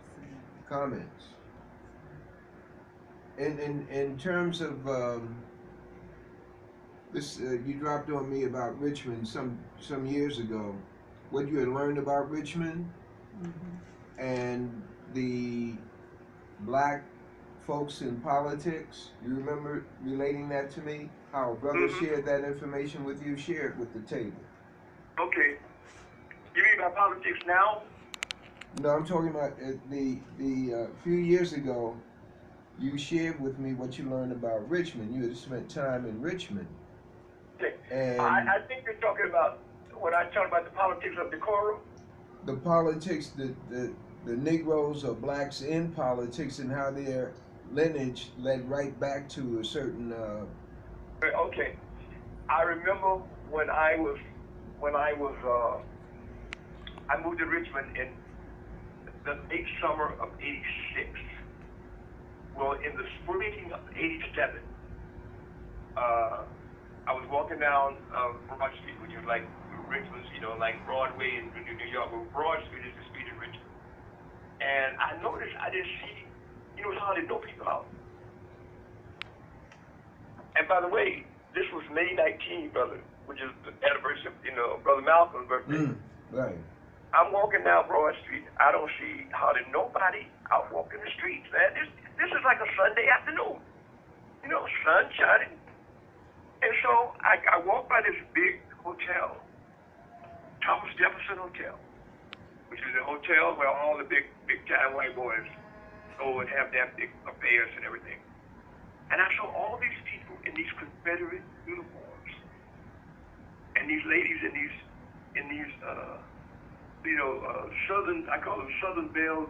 comments. In terms of this, you dropped on me about Richmond some years ago. What you had learned about Richmond and the black folks in politics. You remember relating that to me? How a brother shared that information with you. Share it with the table. Okay. You mean about politics now? No, I'm talking about the few years ago. You shared with me what you learned about Richmond. You had spent time in Richmond. Okay. And I think you're talking about when I talk about the politics of decorum. the politics, the Negroes or blacks in politics, and how their lineage led right back to a certain. Okay. I remember when I moved to Richmond in the late summer of '86. Well, in the spring of '87, I was walking down Broad Street, which is like Richmond, like Broadway in New York. Well, Broad Street is the street in Richmond. And I noticed I didn't see, how they know people out. And by the way, this was May 19th, brother, which is the anniversary of, Brother Malcolm's birthday. Right. I'm walking down Broad Street. I don't see hardly nobody out walking the streets, man. This is like a Sunday afternoon. Sun shining. And so I walked by this big hotel, Thomas Jefferson Hotel, which is a hotel where all the big time white boys go and have their big affairs and everything. And I saw all these people in these Confederate uniforms, and these ladies in these Southern, I call them Southern Belle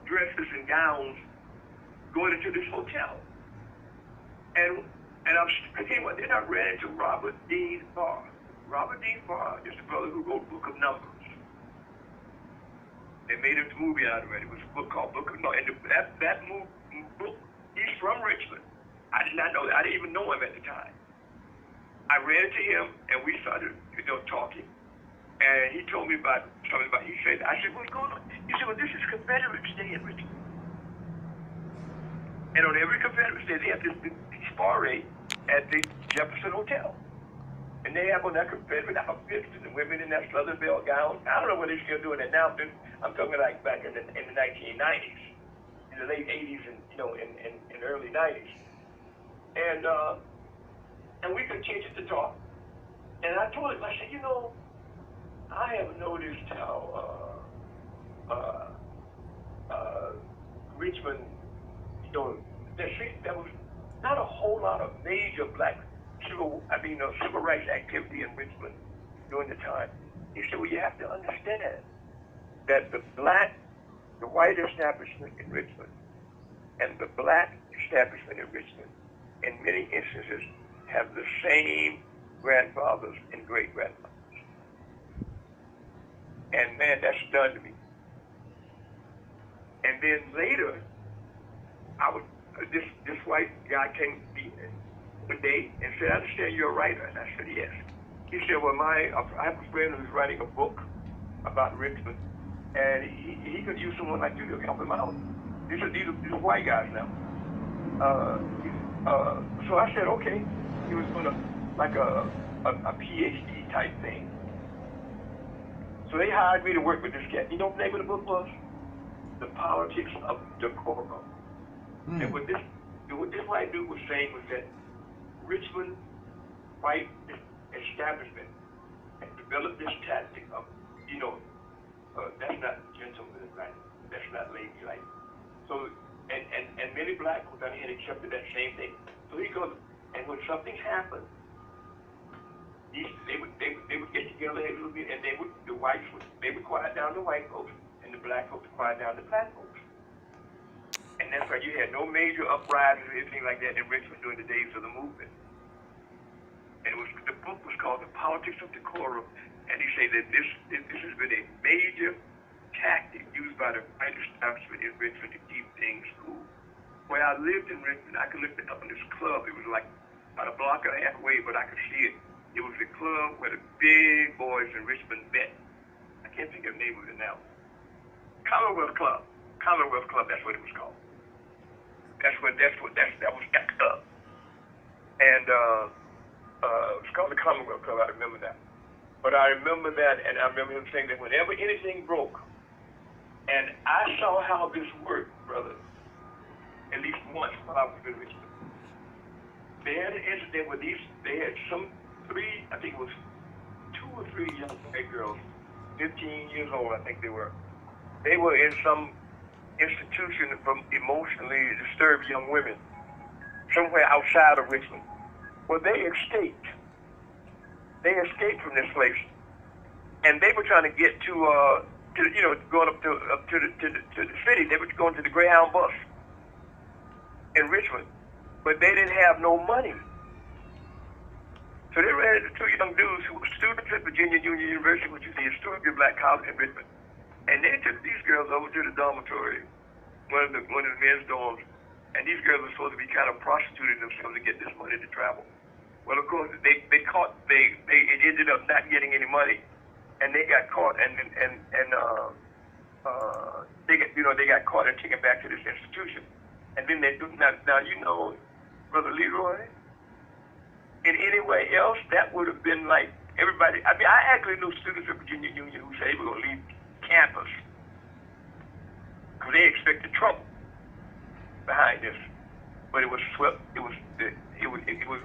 dresses and gowns, going into this hotel. And then I ran into Robert Dean Farr. Robert Dean Farr is the brother who wrote Book of Numbers. They made a movie out of it. It was a book called Book of Numbers. And that book, he's from Richmond. I did not know that. I didn't even know him at the time. I ran into him, and we started, talking. And he told me about something about, I said, what's going on? He said, well, this is Confederates Day in Richmond. And on every Confederate Day, they have this soiree at the Jefferson Hotel. And they have on that Confederate outfits and the women in that Southern Belle gown. I don't know what they're still doing that now. I'm talking like back in the 1990s, in the late 80s and, in the early 90s. And we continued to talk. And I told him, I said, I have noticed how Richmond, there was not a whole lot of major black civil rights activity in Richmond during the time. He said, well, you have to understand that the white establishment in Richmond and the black establishment in Richmond, in many instances, have the same grandfathers and great-grandfathers. And man, that stunned me. And then later, this white guy came to me one day and said, I understand you're a writer. And I said, yes. He said, well, I have a friend who's writing a book about Richmond, and he could use someone like you to help him out. These are white guys now. So I said, okay. He was doing a PhD type thing. So they hired me to work with this cat. You know what the name of the book was? The Politics of Decorum. And what this white dude was saying was that Richmond white establishment had developed this tactic of, that's not gentleman, right? That's not ladylike. So, and many black people down here accepted that same thing. So he goes, and when something happened, they would get together a little bit, and they would quiet down the white folks, and the black folks would quiet down the black folks. And that's why you had no major uprisings or anything like that in Richmond during the days of the movement. And the book was called The Politics of Decorum, and he said that this has been a major tactic used by the white establishment in Richmond to keep things cool. Where I lived in Richmond, I could look up in this club. It was like about a block and a half away, but I could see it. It was the club where the big boys in Richmond met. I can't think of the name of it now. Commonwealth Club, that's what it was called. That was that club. And it was called the Commonwealth Club, I remember that. But I remember that, and I remember him saying that whenever anything broke, and I saw how this worked, brother, at least once while I was in Richmond. They had an incident where they had I think it was 2 or 3 young white girls, 15 years old, I think they were. They were in some institution for emotionally disturbed young women, somewhere outside of Richmond. Well, they escaped. They escaped from this place, and they were trying to get to going up to the city. They were going to the Greyhound bus in Richmond, but they didn't have no money. So they ran into 2 young dudes who were students at Virginia Union University, which is the historically black college in Richmond, and they took these girls over to the dormitory, one of the men's dorms, and these girls were supposed to be kind of prostituting themselves to get this money to travel. Well, of course, they ended up not getting any money, and they got caught, and they got caught and taken back to this institution. And then now Brother Leroy, in any way else, that would have been like everybody. I mean, I actually knew students at Virginia Union who said they were going to leave campus because they expected trouble behind this. But it was swept. It was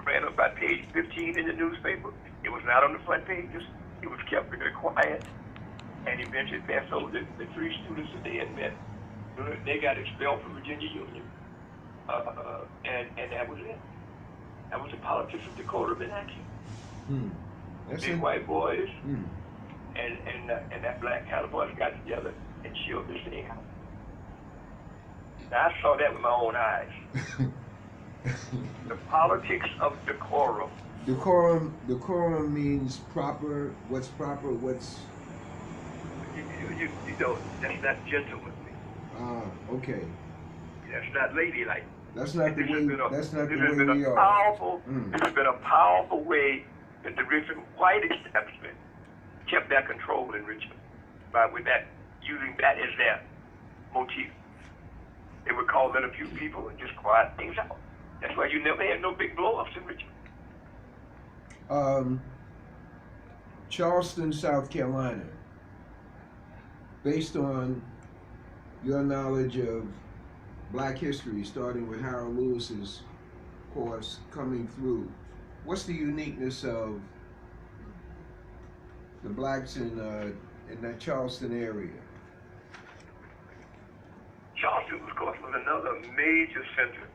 ran up by page 15 in the newspaper. It was not on the front pages. It was kept very quiet. And eventually passed over the 3 students that they had met. They got expelled from Virginia Union. And that was it. That was the politics of decorum in action. Big white boys and that black counterparts got together and chilled this thing out. Now, I saw that with my own eyes. The politics of decorum. Decorum means proper. What's proper? What's that's not gentlemanly. Okay. That's not ladylike. That's not the way. That's not the way we are. This has been a powerful way that the Richmond white establishment kept that control in Richmond using that as their motif. They would call in a few people and just quiet things out. That's why you never had no big blow-ups in Richmond. Charleston, South Carolina. Based on your knowledge of Black history, starting with Harold Lewis's course coming through, what's the uniqueness of the blacks in that Charleston area? Charleston, of course, was another major center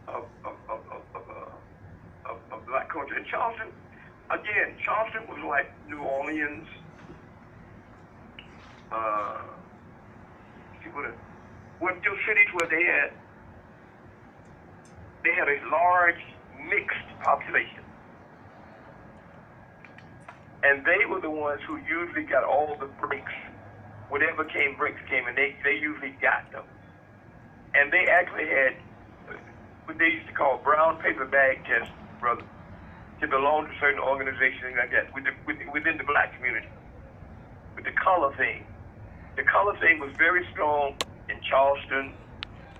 of black culture. And Charleston was like New Orleans. Those cities where they had a large mixed population. And they were the ones who usually got all the breaks. Whatever breaks came, and they usually got them. And they actually had what they used to call brown paper bag tests, brother, to belong to certain organizations like that within the black community. With the color thing. The color thing was very strong in Charleston,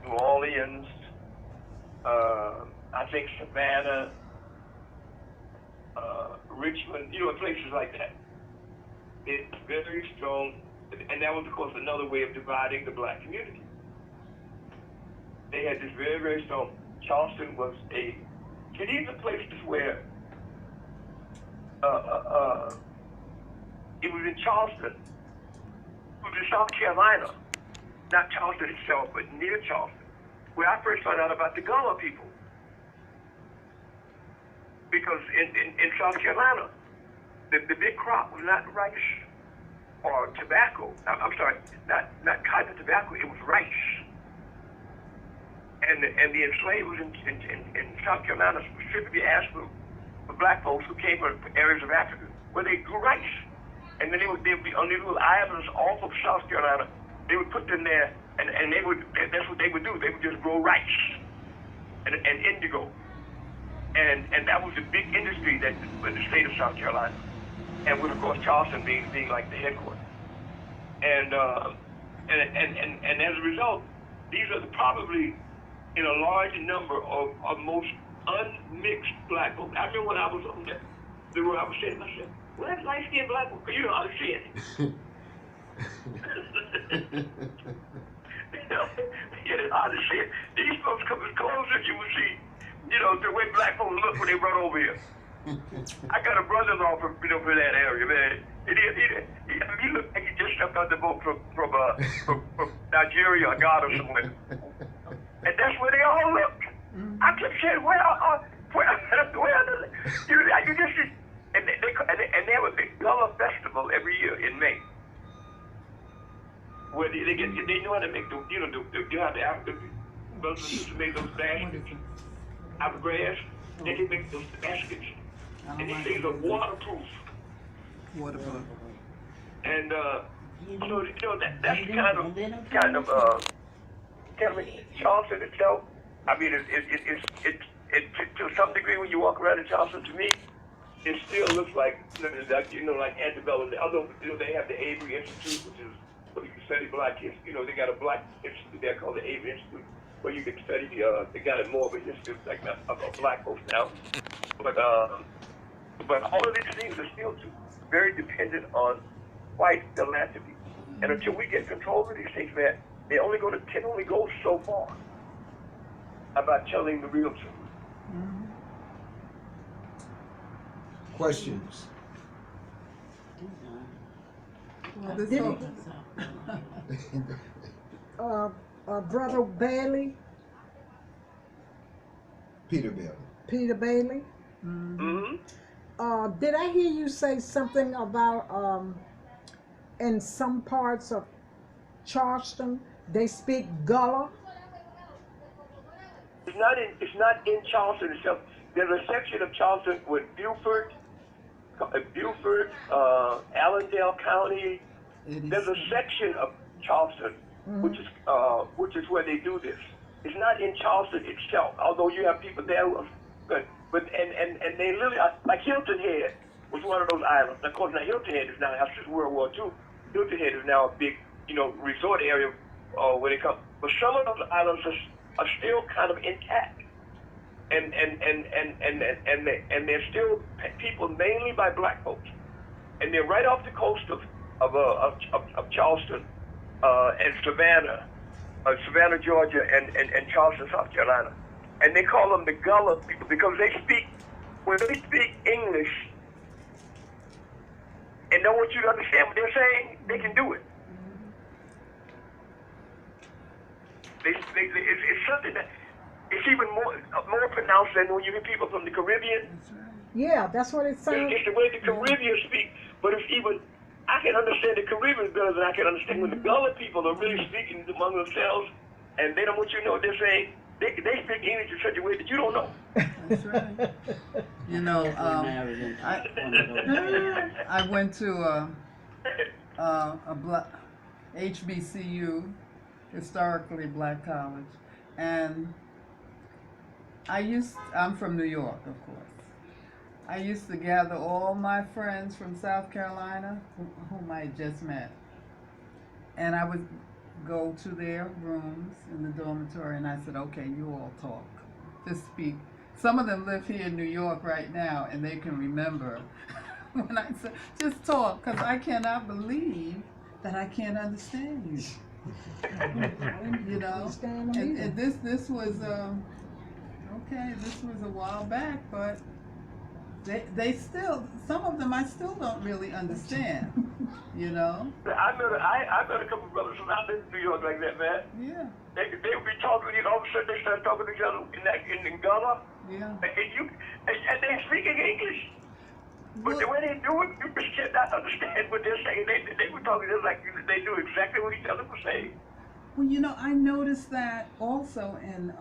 New Orleans, I think Savannah, Richmond, places like that. It's very strong, and that was, of course, another way of dividing the black community. They had this very, very strong. Charleston was these are places where it was in Charleston. It was in South Carolina, not Charleston itself, but near Charleston, where I first found out about the Gullah people. because in South Carolina, the big crop was not rice or tobacco. I'm sorry, not cotton tobacco. It was rice. And the enslaved in South Carolina specifically asked for black folks who came from areas of Africa where they grew rice. And then they would be on these little islands off of South Carolina. They would put them there, and that's what they would do. They would just grow rice and indigo. And that was a big industry that in the state of South Carolina. And with, of course, Charleston being like the headquarters. And as a result, these are probably in a large number of most unmixed black folks. I remember when I was on there, Leroy, I was saying to myself, well, that's light-skinned black folks, you know how to see it. You know how to see it. These folks come as close as you would see, you know, the way black folks look when they run over here. I got a brother-in-law from that area, man. He looked like he just stepped out the boat from Nigeria or Ghana or somewhere. And that's where they all look. I kept saying, you just see, and they have a big Gullah festival every year in May, where they know how to make those, you have the African brothers used to make those baskets out of grass. They can make those baskets, and these things are waterproof. Waterproof. And so that's kind of Charleston itself. I mean, it's to some degree when you walk around in Charleston, to me, it still looks like like antebellum. Although they have the Avery Institute, which is where you can study black history. They got a black institute there called the Avery Institute, where you can study they got it more of a history like of black folks now. But all of these things are still very dependent on white philanthropy. And until we get control of these things, man, they can only go so far about telling the real truth. Questions? Brother Bailey, Peter Bailey. Peter Bailey. Mm-hmm. Did I hear you say something about in some parts of Charleston they speak Gullah? It's not in Charleston itself. There's a section of Charleston with Beaufort, Allendale County. There's a section of Charleston which is where they do this. It's not in Charleston itself, although you have people there who are good. But and they literally like Hilton Head was one of those islands. Of course, now Hilton Head is now after World War II. Hilton Head is now a big resort area when it comes. But some of those islands are still kind of intact, and they're still people mainly by black folks, and they're right off the coast of Charleston and Savannah, Georgia, and Charleston, South Carolina, and they call them the Gullah people because when they speak English and don't want you to understand what they're saying, they can do it. It's something that it's even more pronounced than when you hear people from the Caribbean. Yeah, that's what it sounds. It's the way the Caribbean speak, but it's even. I can understand the Caribbeans better than I can understand when the Gullah people are really speaking among themselves, and they don't want you to know what they're saying. They speak English in such a way that you don't know. That's right. I went to a black HBCU, historically black college, and I'm from New York, of course. I used to gather all my friends from South Carolina, whom I had just met, and I would go to their rooms in the dormitory, and I said, okay, you all talk, just speak. Some of them live here in New York right now, and they can remember when I said, just talk, because I cannot believe that I can't understand you. And this was this was a while back, but they still, some of them I still don't really understand. I met a couple of brothers from out in New York like that, man. Yeah. They would be talking, all of a sudden they start talking to each other in Gullah, Yeah. And they're speaking English. But the Well, way they do it, you just cannot understand what they're saying. They were talking just like they knew exactly what each other was saying. well, you know, I noticed that also in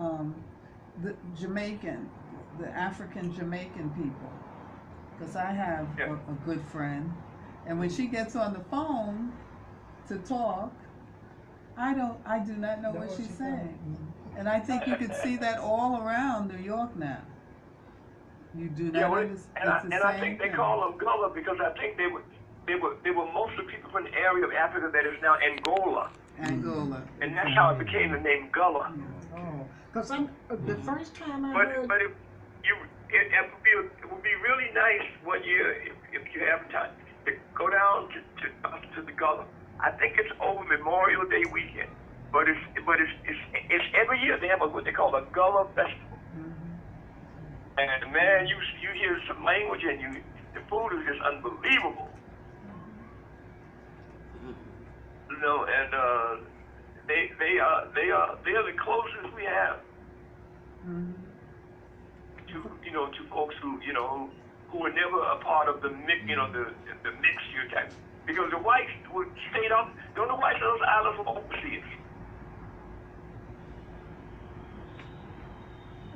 the Jamaican, the African Jamaican people, because I have Yeah. a good friend, and when she gets on the phone to talk, I do not know what she's saying, and I think you could see that all around New York now. You do not Yeah, well, understand. and It's the I same think they thing. call them Gullah because I think they were mostly people from the area of Africa that is now Angola, Angola. and that's how it became the name Gullah. Oh, because I'm the first time I But heard. it would be really nice one year if you have time to go down to the Gullah. I think it's over Memorial Day weekend, but it's every year they have what they call a Gullah festival. And man, you hear some language and the food is just unbelievable. You know, and they are the closest we have to folks who were never a part of the mix, the mixture type. Because the whites would stay up. Don't the whites on those islands were overseas.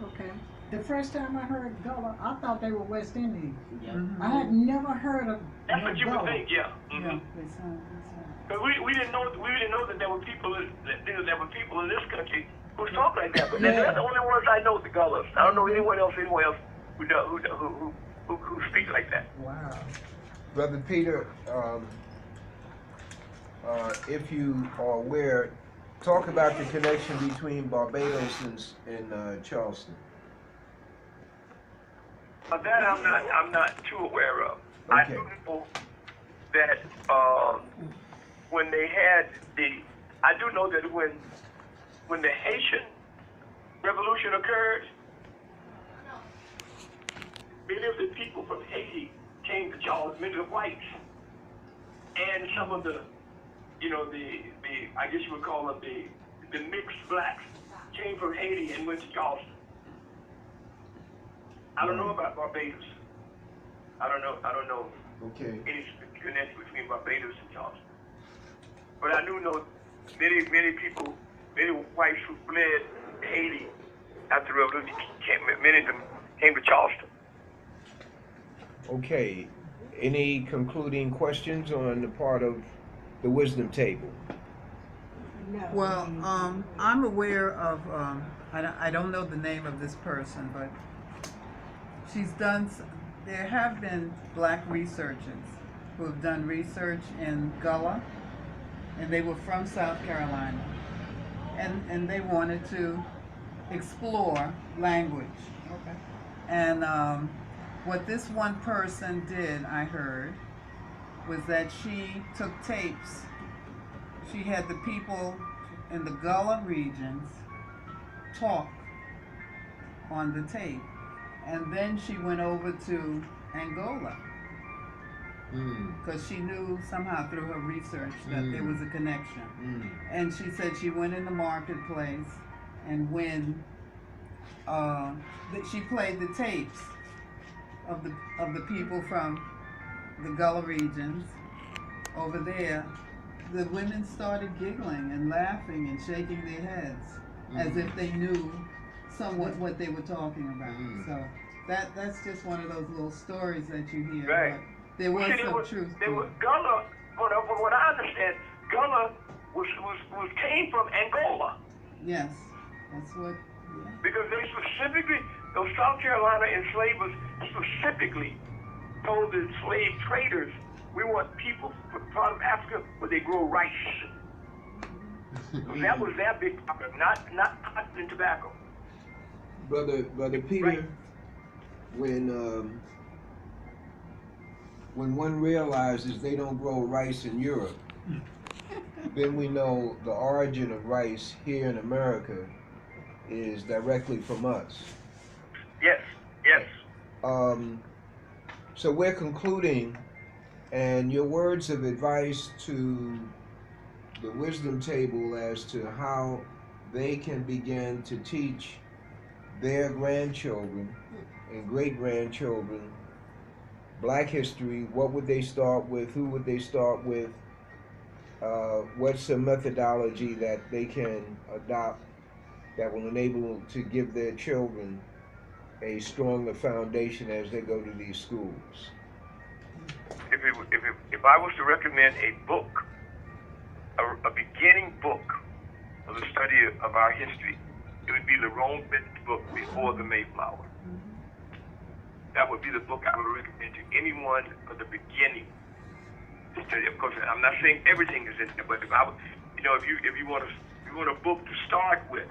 Okay. The first time I heard Gullah, I thought they were West Indies. Mhm. I had never heard of That's no what you would Gullah. think, yeah. Yeah, Mm-hmm. they sound. But we didn't know that there were people in this country who talk like that. But they're the only ones I know, the Gullahs. I don't know anyone else anywhere else who speak like that. Wow. Brother Peter, if you are aware, talk about the connection between Barbados and Charleston. That I'm not too aware of. I Okay. do know that when they had I do know that when the Haitian Revolution occurred, many of the people from Haiti came to Charleston, many of the whites, and some of the I guess you would call them the mixed blacks came from Haiti and went to Charleston. I don't know about Barbados. I don't know Okay. any connection between Barbados and Charleston. But I do know many people, many whites who fled Haiti after the revolution, many of them came to Charleston. Okay. Any concluding questions on the part of the wisdom table? No. Well, I'm aware of, I don't know the name of this person, but there have been black researchers who have done research in Gullah, and they were from South Carolina, and they wanted to explore language. Okay. And what this one person did, I heard, was that she took tapes. She had the people in the Gullah regions talk on the tape. And then she went over to Angola because she knew somehow through her research that there was a connection. And she said she went in the marketplace, and when she played the tapes of the people from the Gullah regions over there, the women started giggling and laughing and shaking their heads as if they knew somewhat what they were talking about. So that's just one of those little stories that you hear. Right. But there was some truth to it. Gullah, from what I understand, Gullah came from Angola. Yes, that's what. Yeah. Because they specifically, those South Carolina enslavers specifically told the slave traders, we want people from part of Africa where they grow rice. That was their big problem, not cotton and tobacco. Brother Peter, Right. when one realizes they don't grow rice in Europe, then we know the origin of rice here in America is directly from us. Yes. So we're concluding, and your words of advice to the wisdom table as to how they can begin to teach their grandchildren and great-grandchildren Black history, what would they start with? Who would they start with? What's a methodology that they can adopt that will enable them to give their children a stronger foundation as they go to these schools? If I was to recommend a book, a beginning book of the study of our history, it would be Leroy Bennett's book, Before the Mayflower. That would be the book I would recommend to anyone for the beginning to study. Of course, I'm not saying everything is in there, but if you want a book to start with,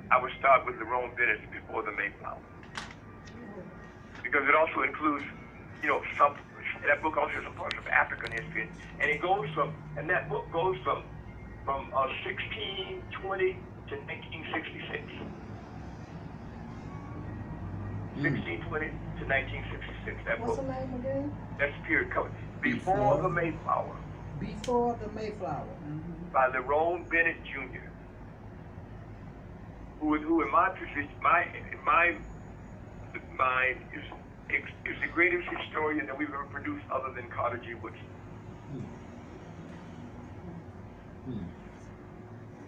I would start with Leroy Bennett's Before the Mayflower, because it also includes, that book also has some parts of African history, and that book goes from 1620 to 1966. 1620 to 1966. That What's book. the name again? That's the period covered. Before the Mayflower. Before the Mayflower. By Leroy Bennett Jr., who in my position, in my mind is the greatest historian that we've ever produced, other than Carter G. Woodson.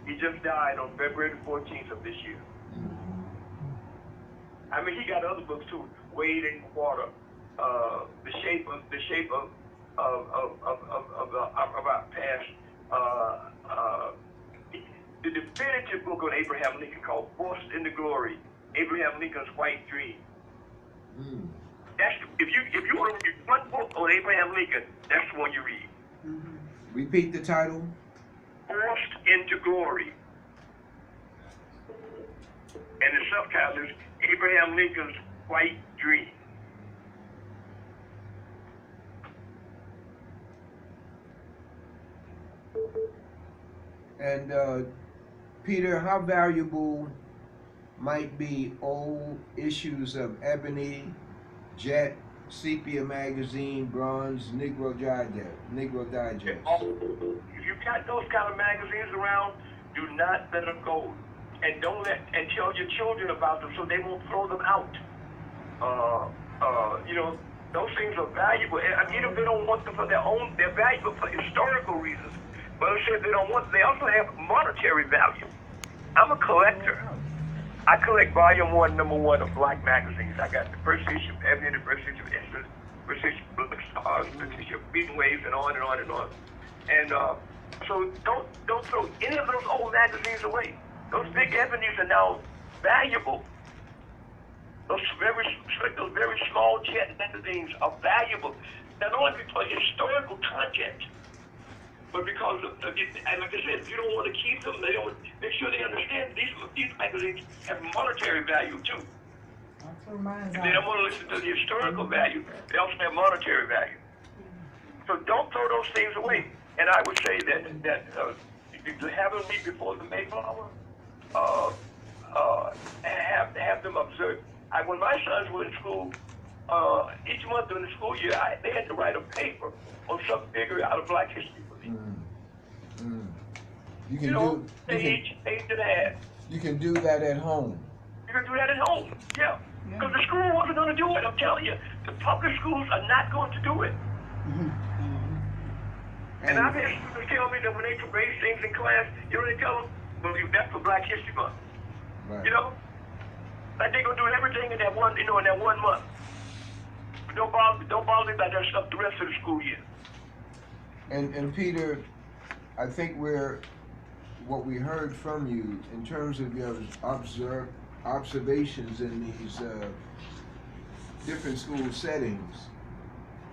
He just died on February the 14th of this year. I mean, he got other books too. Wade and Quarter, the shape of our past. The definitive book on Abraham Lincoln called Forced into Glory, Abraham Lincoln's White Dream. That's if you want to read one book on Abraham Lincoln, that's the one you read. Repeat the title. Forced into Glory. And the subtitle is Abraham Lincoln's White Dream. And Peter, how valuable might be old issues of Ebony, Jet, Sepia Magazine, Bronze, Negro Digest? If you've got those kind of magazines around, do not let them go. And tell your children about them so they won't throw them out. Those things are valuable. I mean, even if they don't want them for their own, they're valuable for historical reasons. But if they don't want, they also have monetary value. I'm a collector. I collect volume 1, number 1 of Black magazines. I got the first issue of Ebony, the first issue of Esther, first issue of Stars, the first issue of Beating Waves, and on and on and on. And so don't throw any of those old magazines away. Those big ebonies are now valuable. Those very small Jet magazines are valuable, not only because of historical content, but because of, and like I said, if you don't want to keep them, they don't make sure they understand these magazines have monetary value too. That's what mine's If they don't want to listen to the historical value, they also have monetary value. So don't throw those things away. And I would say that if you have them read Before the Mayflower, have them observe. When my sons were in school, each month during the school year, they had to write a paper on some figure out of Black history for me. Page and a half. You can do that at home. You can do that at home, yeah. Because the school wasn't going to do it, I'm telling you. The public schools are not going to do it. And I've had students tell me that when they raise things in class, they tell them, well, that's for Black History Month. Right. Like they're going to do everything in that one, in that 1 month. But don't bother me about that stuff the rest of the school year. And Peter, I think what we heard from you in terms of your observations in these different school settings,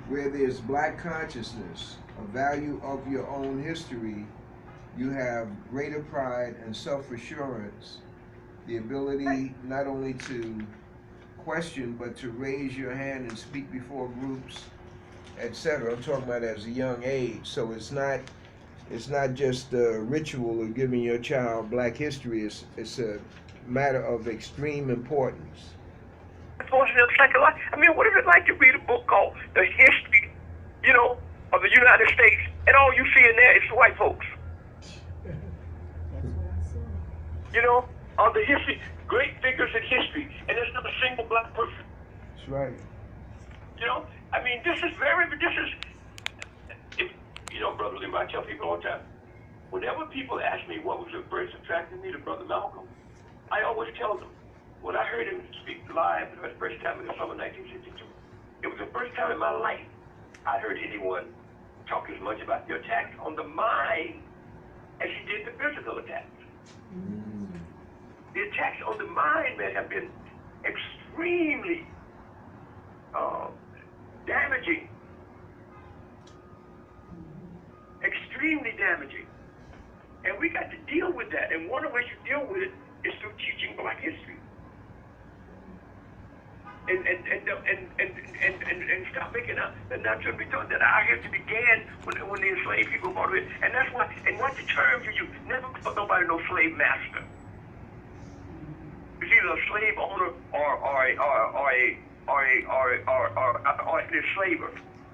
where there's Black consciousness, a value of your own history, you have greater pride and self-assurance, the ability not only to question, but to raise your hand and speak before groups, etc. I'm talking about as a young age. So it's not just a ritual of giving your child Black history. It's a matter of extreme importance. I mean, what is it like to read a book called The History, of the United States, and all you see in there is white folks? on the history, great figures in history, and there's not a single black person. That's right. You know, I mean, this is, if, you know, Brother Leroy, I tell people all the time, whenever people ask me what was the first attracting me to Brother Malcolm, I always tell them, when I heard him speak live for the first time in the summer of 1962, it was the first time in my life I heard anyone talk as much about the attacks on the mind as he did the physical attacks. The attacks on the mind, man, have been extremely damaging. Extremely damaging. And we got to deal with that. And one of the ways you deal with it is through teaching black history. And stop making up the natural be taught that our history began when the enslaved people brought it. And that's why, and what the terms you use, never call nobody no slave master. It's either a slave owner or an enslaver.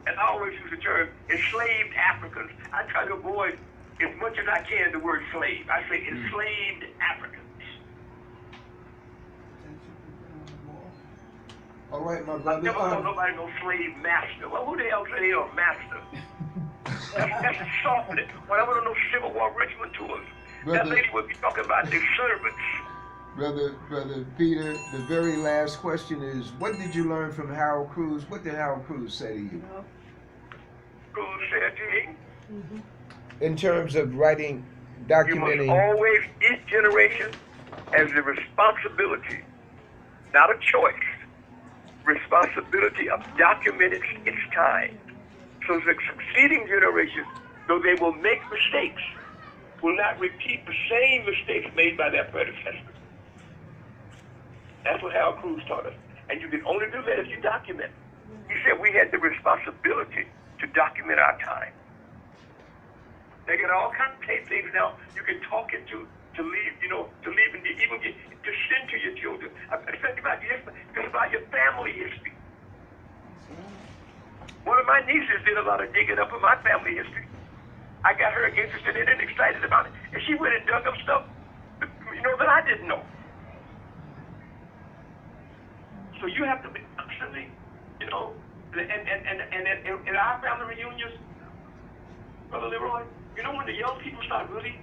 And I always use the term enslaved Africans. I try to avoid as much as I can the word slave. I say enslaved Africans. All right, my I brother. never call nobody no slave master. Well, who the hell say they are a master? That's softness. When I want to know Civil War Richmond to us, that lady would be talking about their servants. Brother Peter, the very last question is, what did you learn from Harold Cruz? What did Harold Cruz say to you? Cruz said to me, In terms of writing, you documenting. must always, each generation has the responsibility, not a choice, responsibility of documenting its time. So the succeeding generations, though they will make mistakes, will not repeat the same mistakes made by their predecessors. That's what Harold Cruz taught us. And you can only do that if you document. He said we had the responsibility to document our time. They get all kinds of tape things now. You can talk it to leave, you know, to leave and even get to send to your children. Think about your family history. One of my nieces did a lot of digging up of my family history. I got her interested in it and excited about it. And she went and dug up stuff, you know, that I didn't know. So you have to be constantly, you know, and our family reunions, Brother Leroy, you know when the young people start really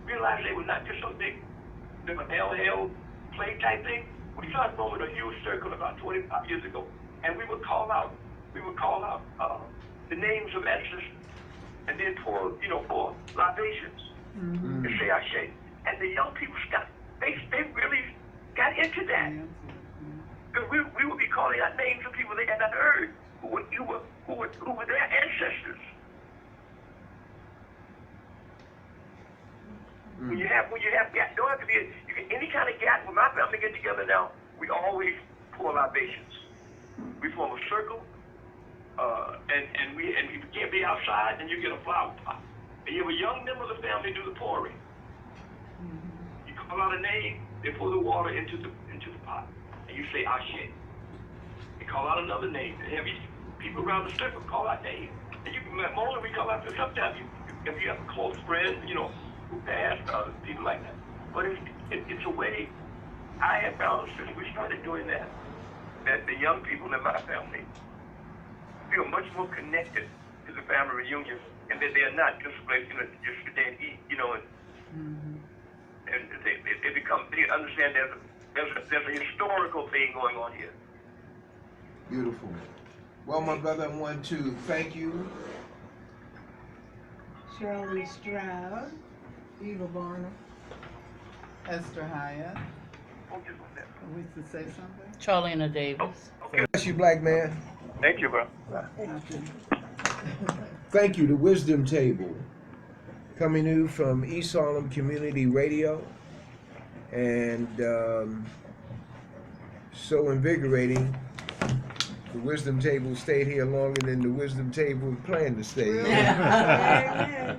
realizing they were not just some big, hell play type thing, we started forming a huge circle about 25 years ago, and we would call out the names of ancestors, and then pour libations and say our shade. And the young people they really got into that. Because we would be calling out names of people they had not heard who were their ancestors. When you have don't have to be any kind of gap. When my family get together now, we always pour libations. We form a circle, and we can't be outside, and you get a flower pot, and you have a young member of the family do the pouring. You call out a name, they pour the water into the pot, and you say Ashe. You call out another name, and have people around the circle call out names, and you can more we call out. Sometimes if you have a close friend, you know, who passed, people like that. But it's a way I have found since we started doing that the young people in my family feel much more connected to the family reunions, and that they are not just like, you know, just sit there and eat, you know, and they understand there's a historical thing going on here. Beautiful. Well, my brother, I want to thank you. Shirley Stroud, Eva Varnum. Esther Hyatt. Focus on that. We to say something? Charlena Davis. Okay. Bless you, black man. Thank you, bro. Thank you, the Wisdom Table, coming to you from East Harlem Community Radio, and so invigorating. The Wisdom Table stayed here longer than the Wisdom Table planned to stay here.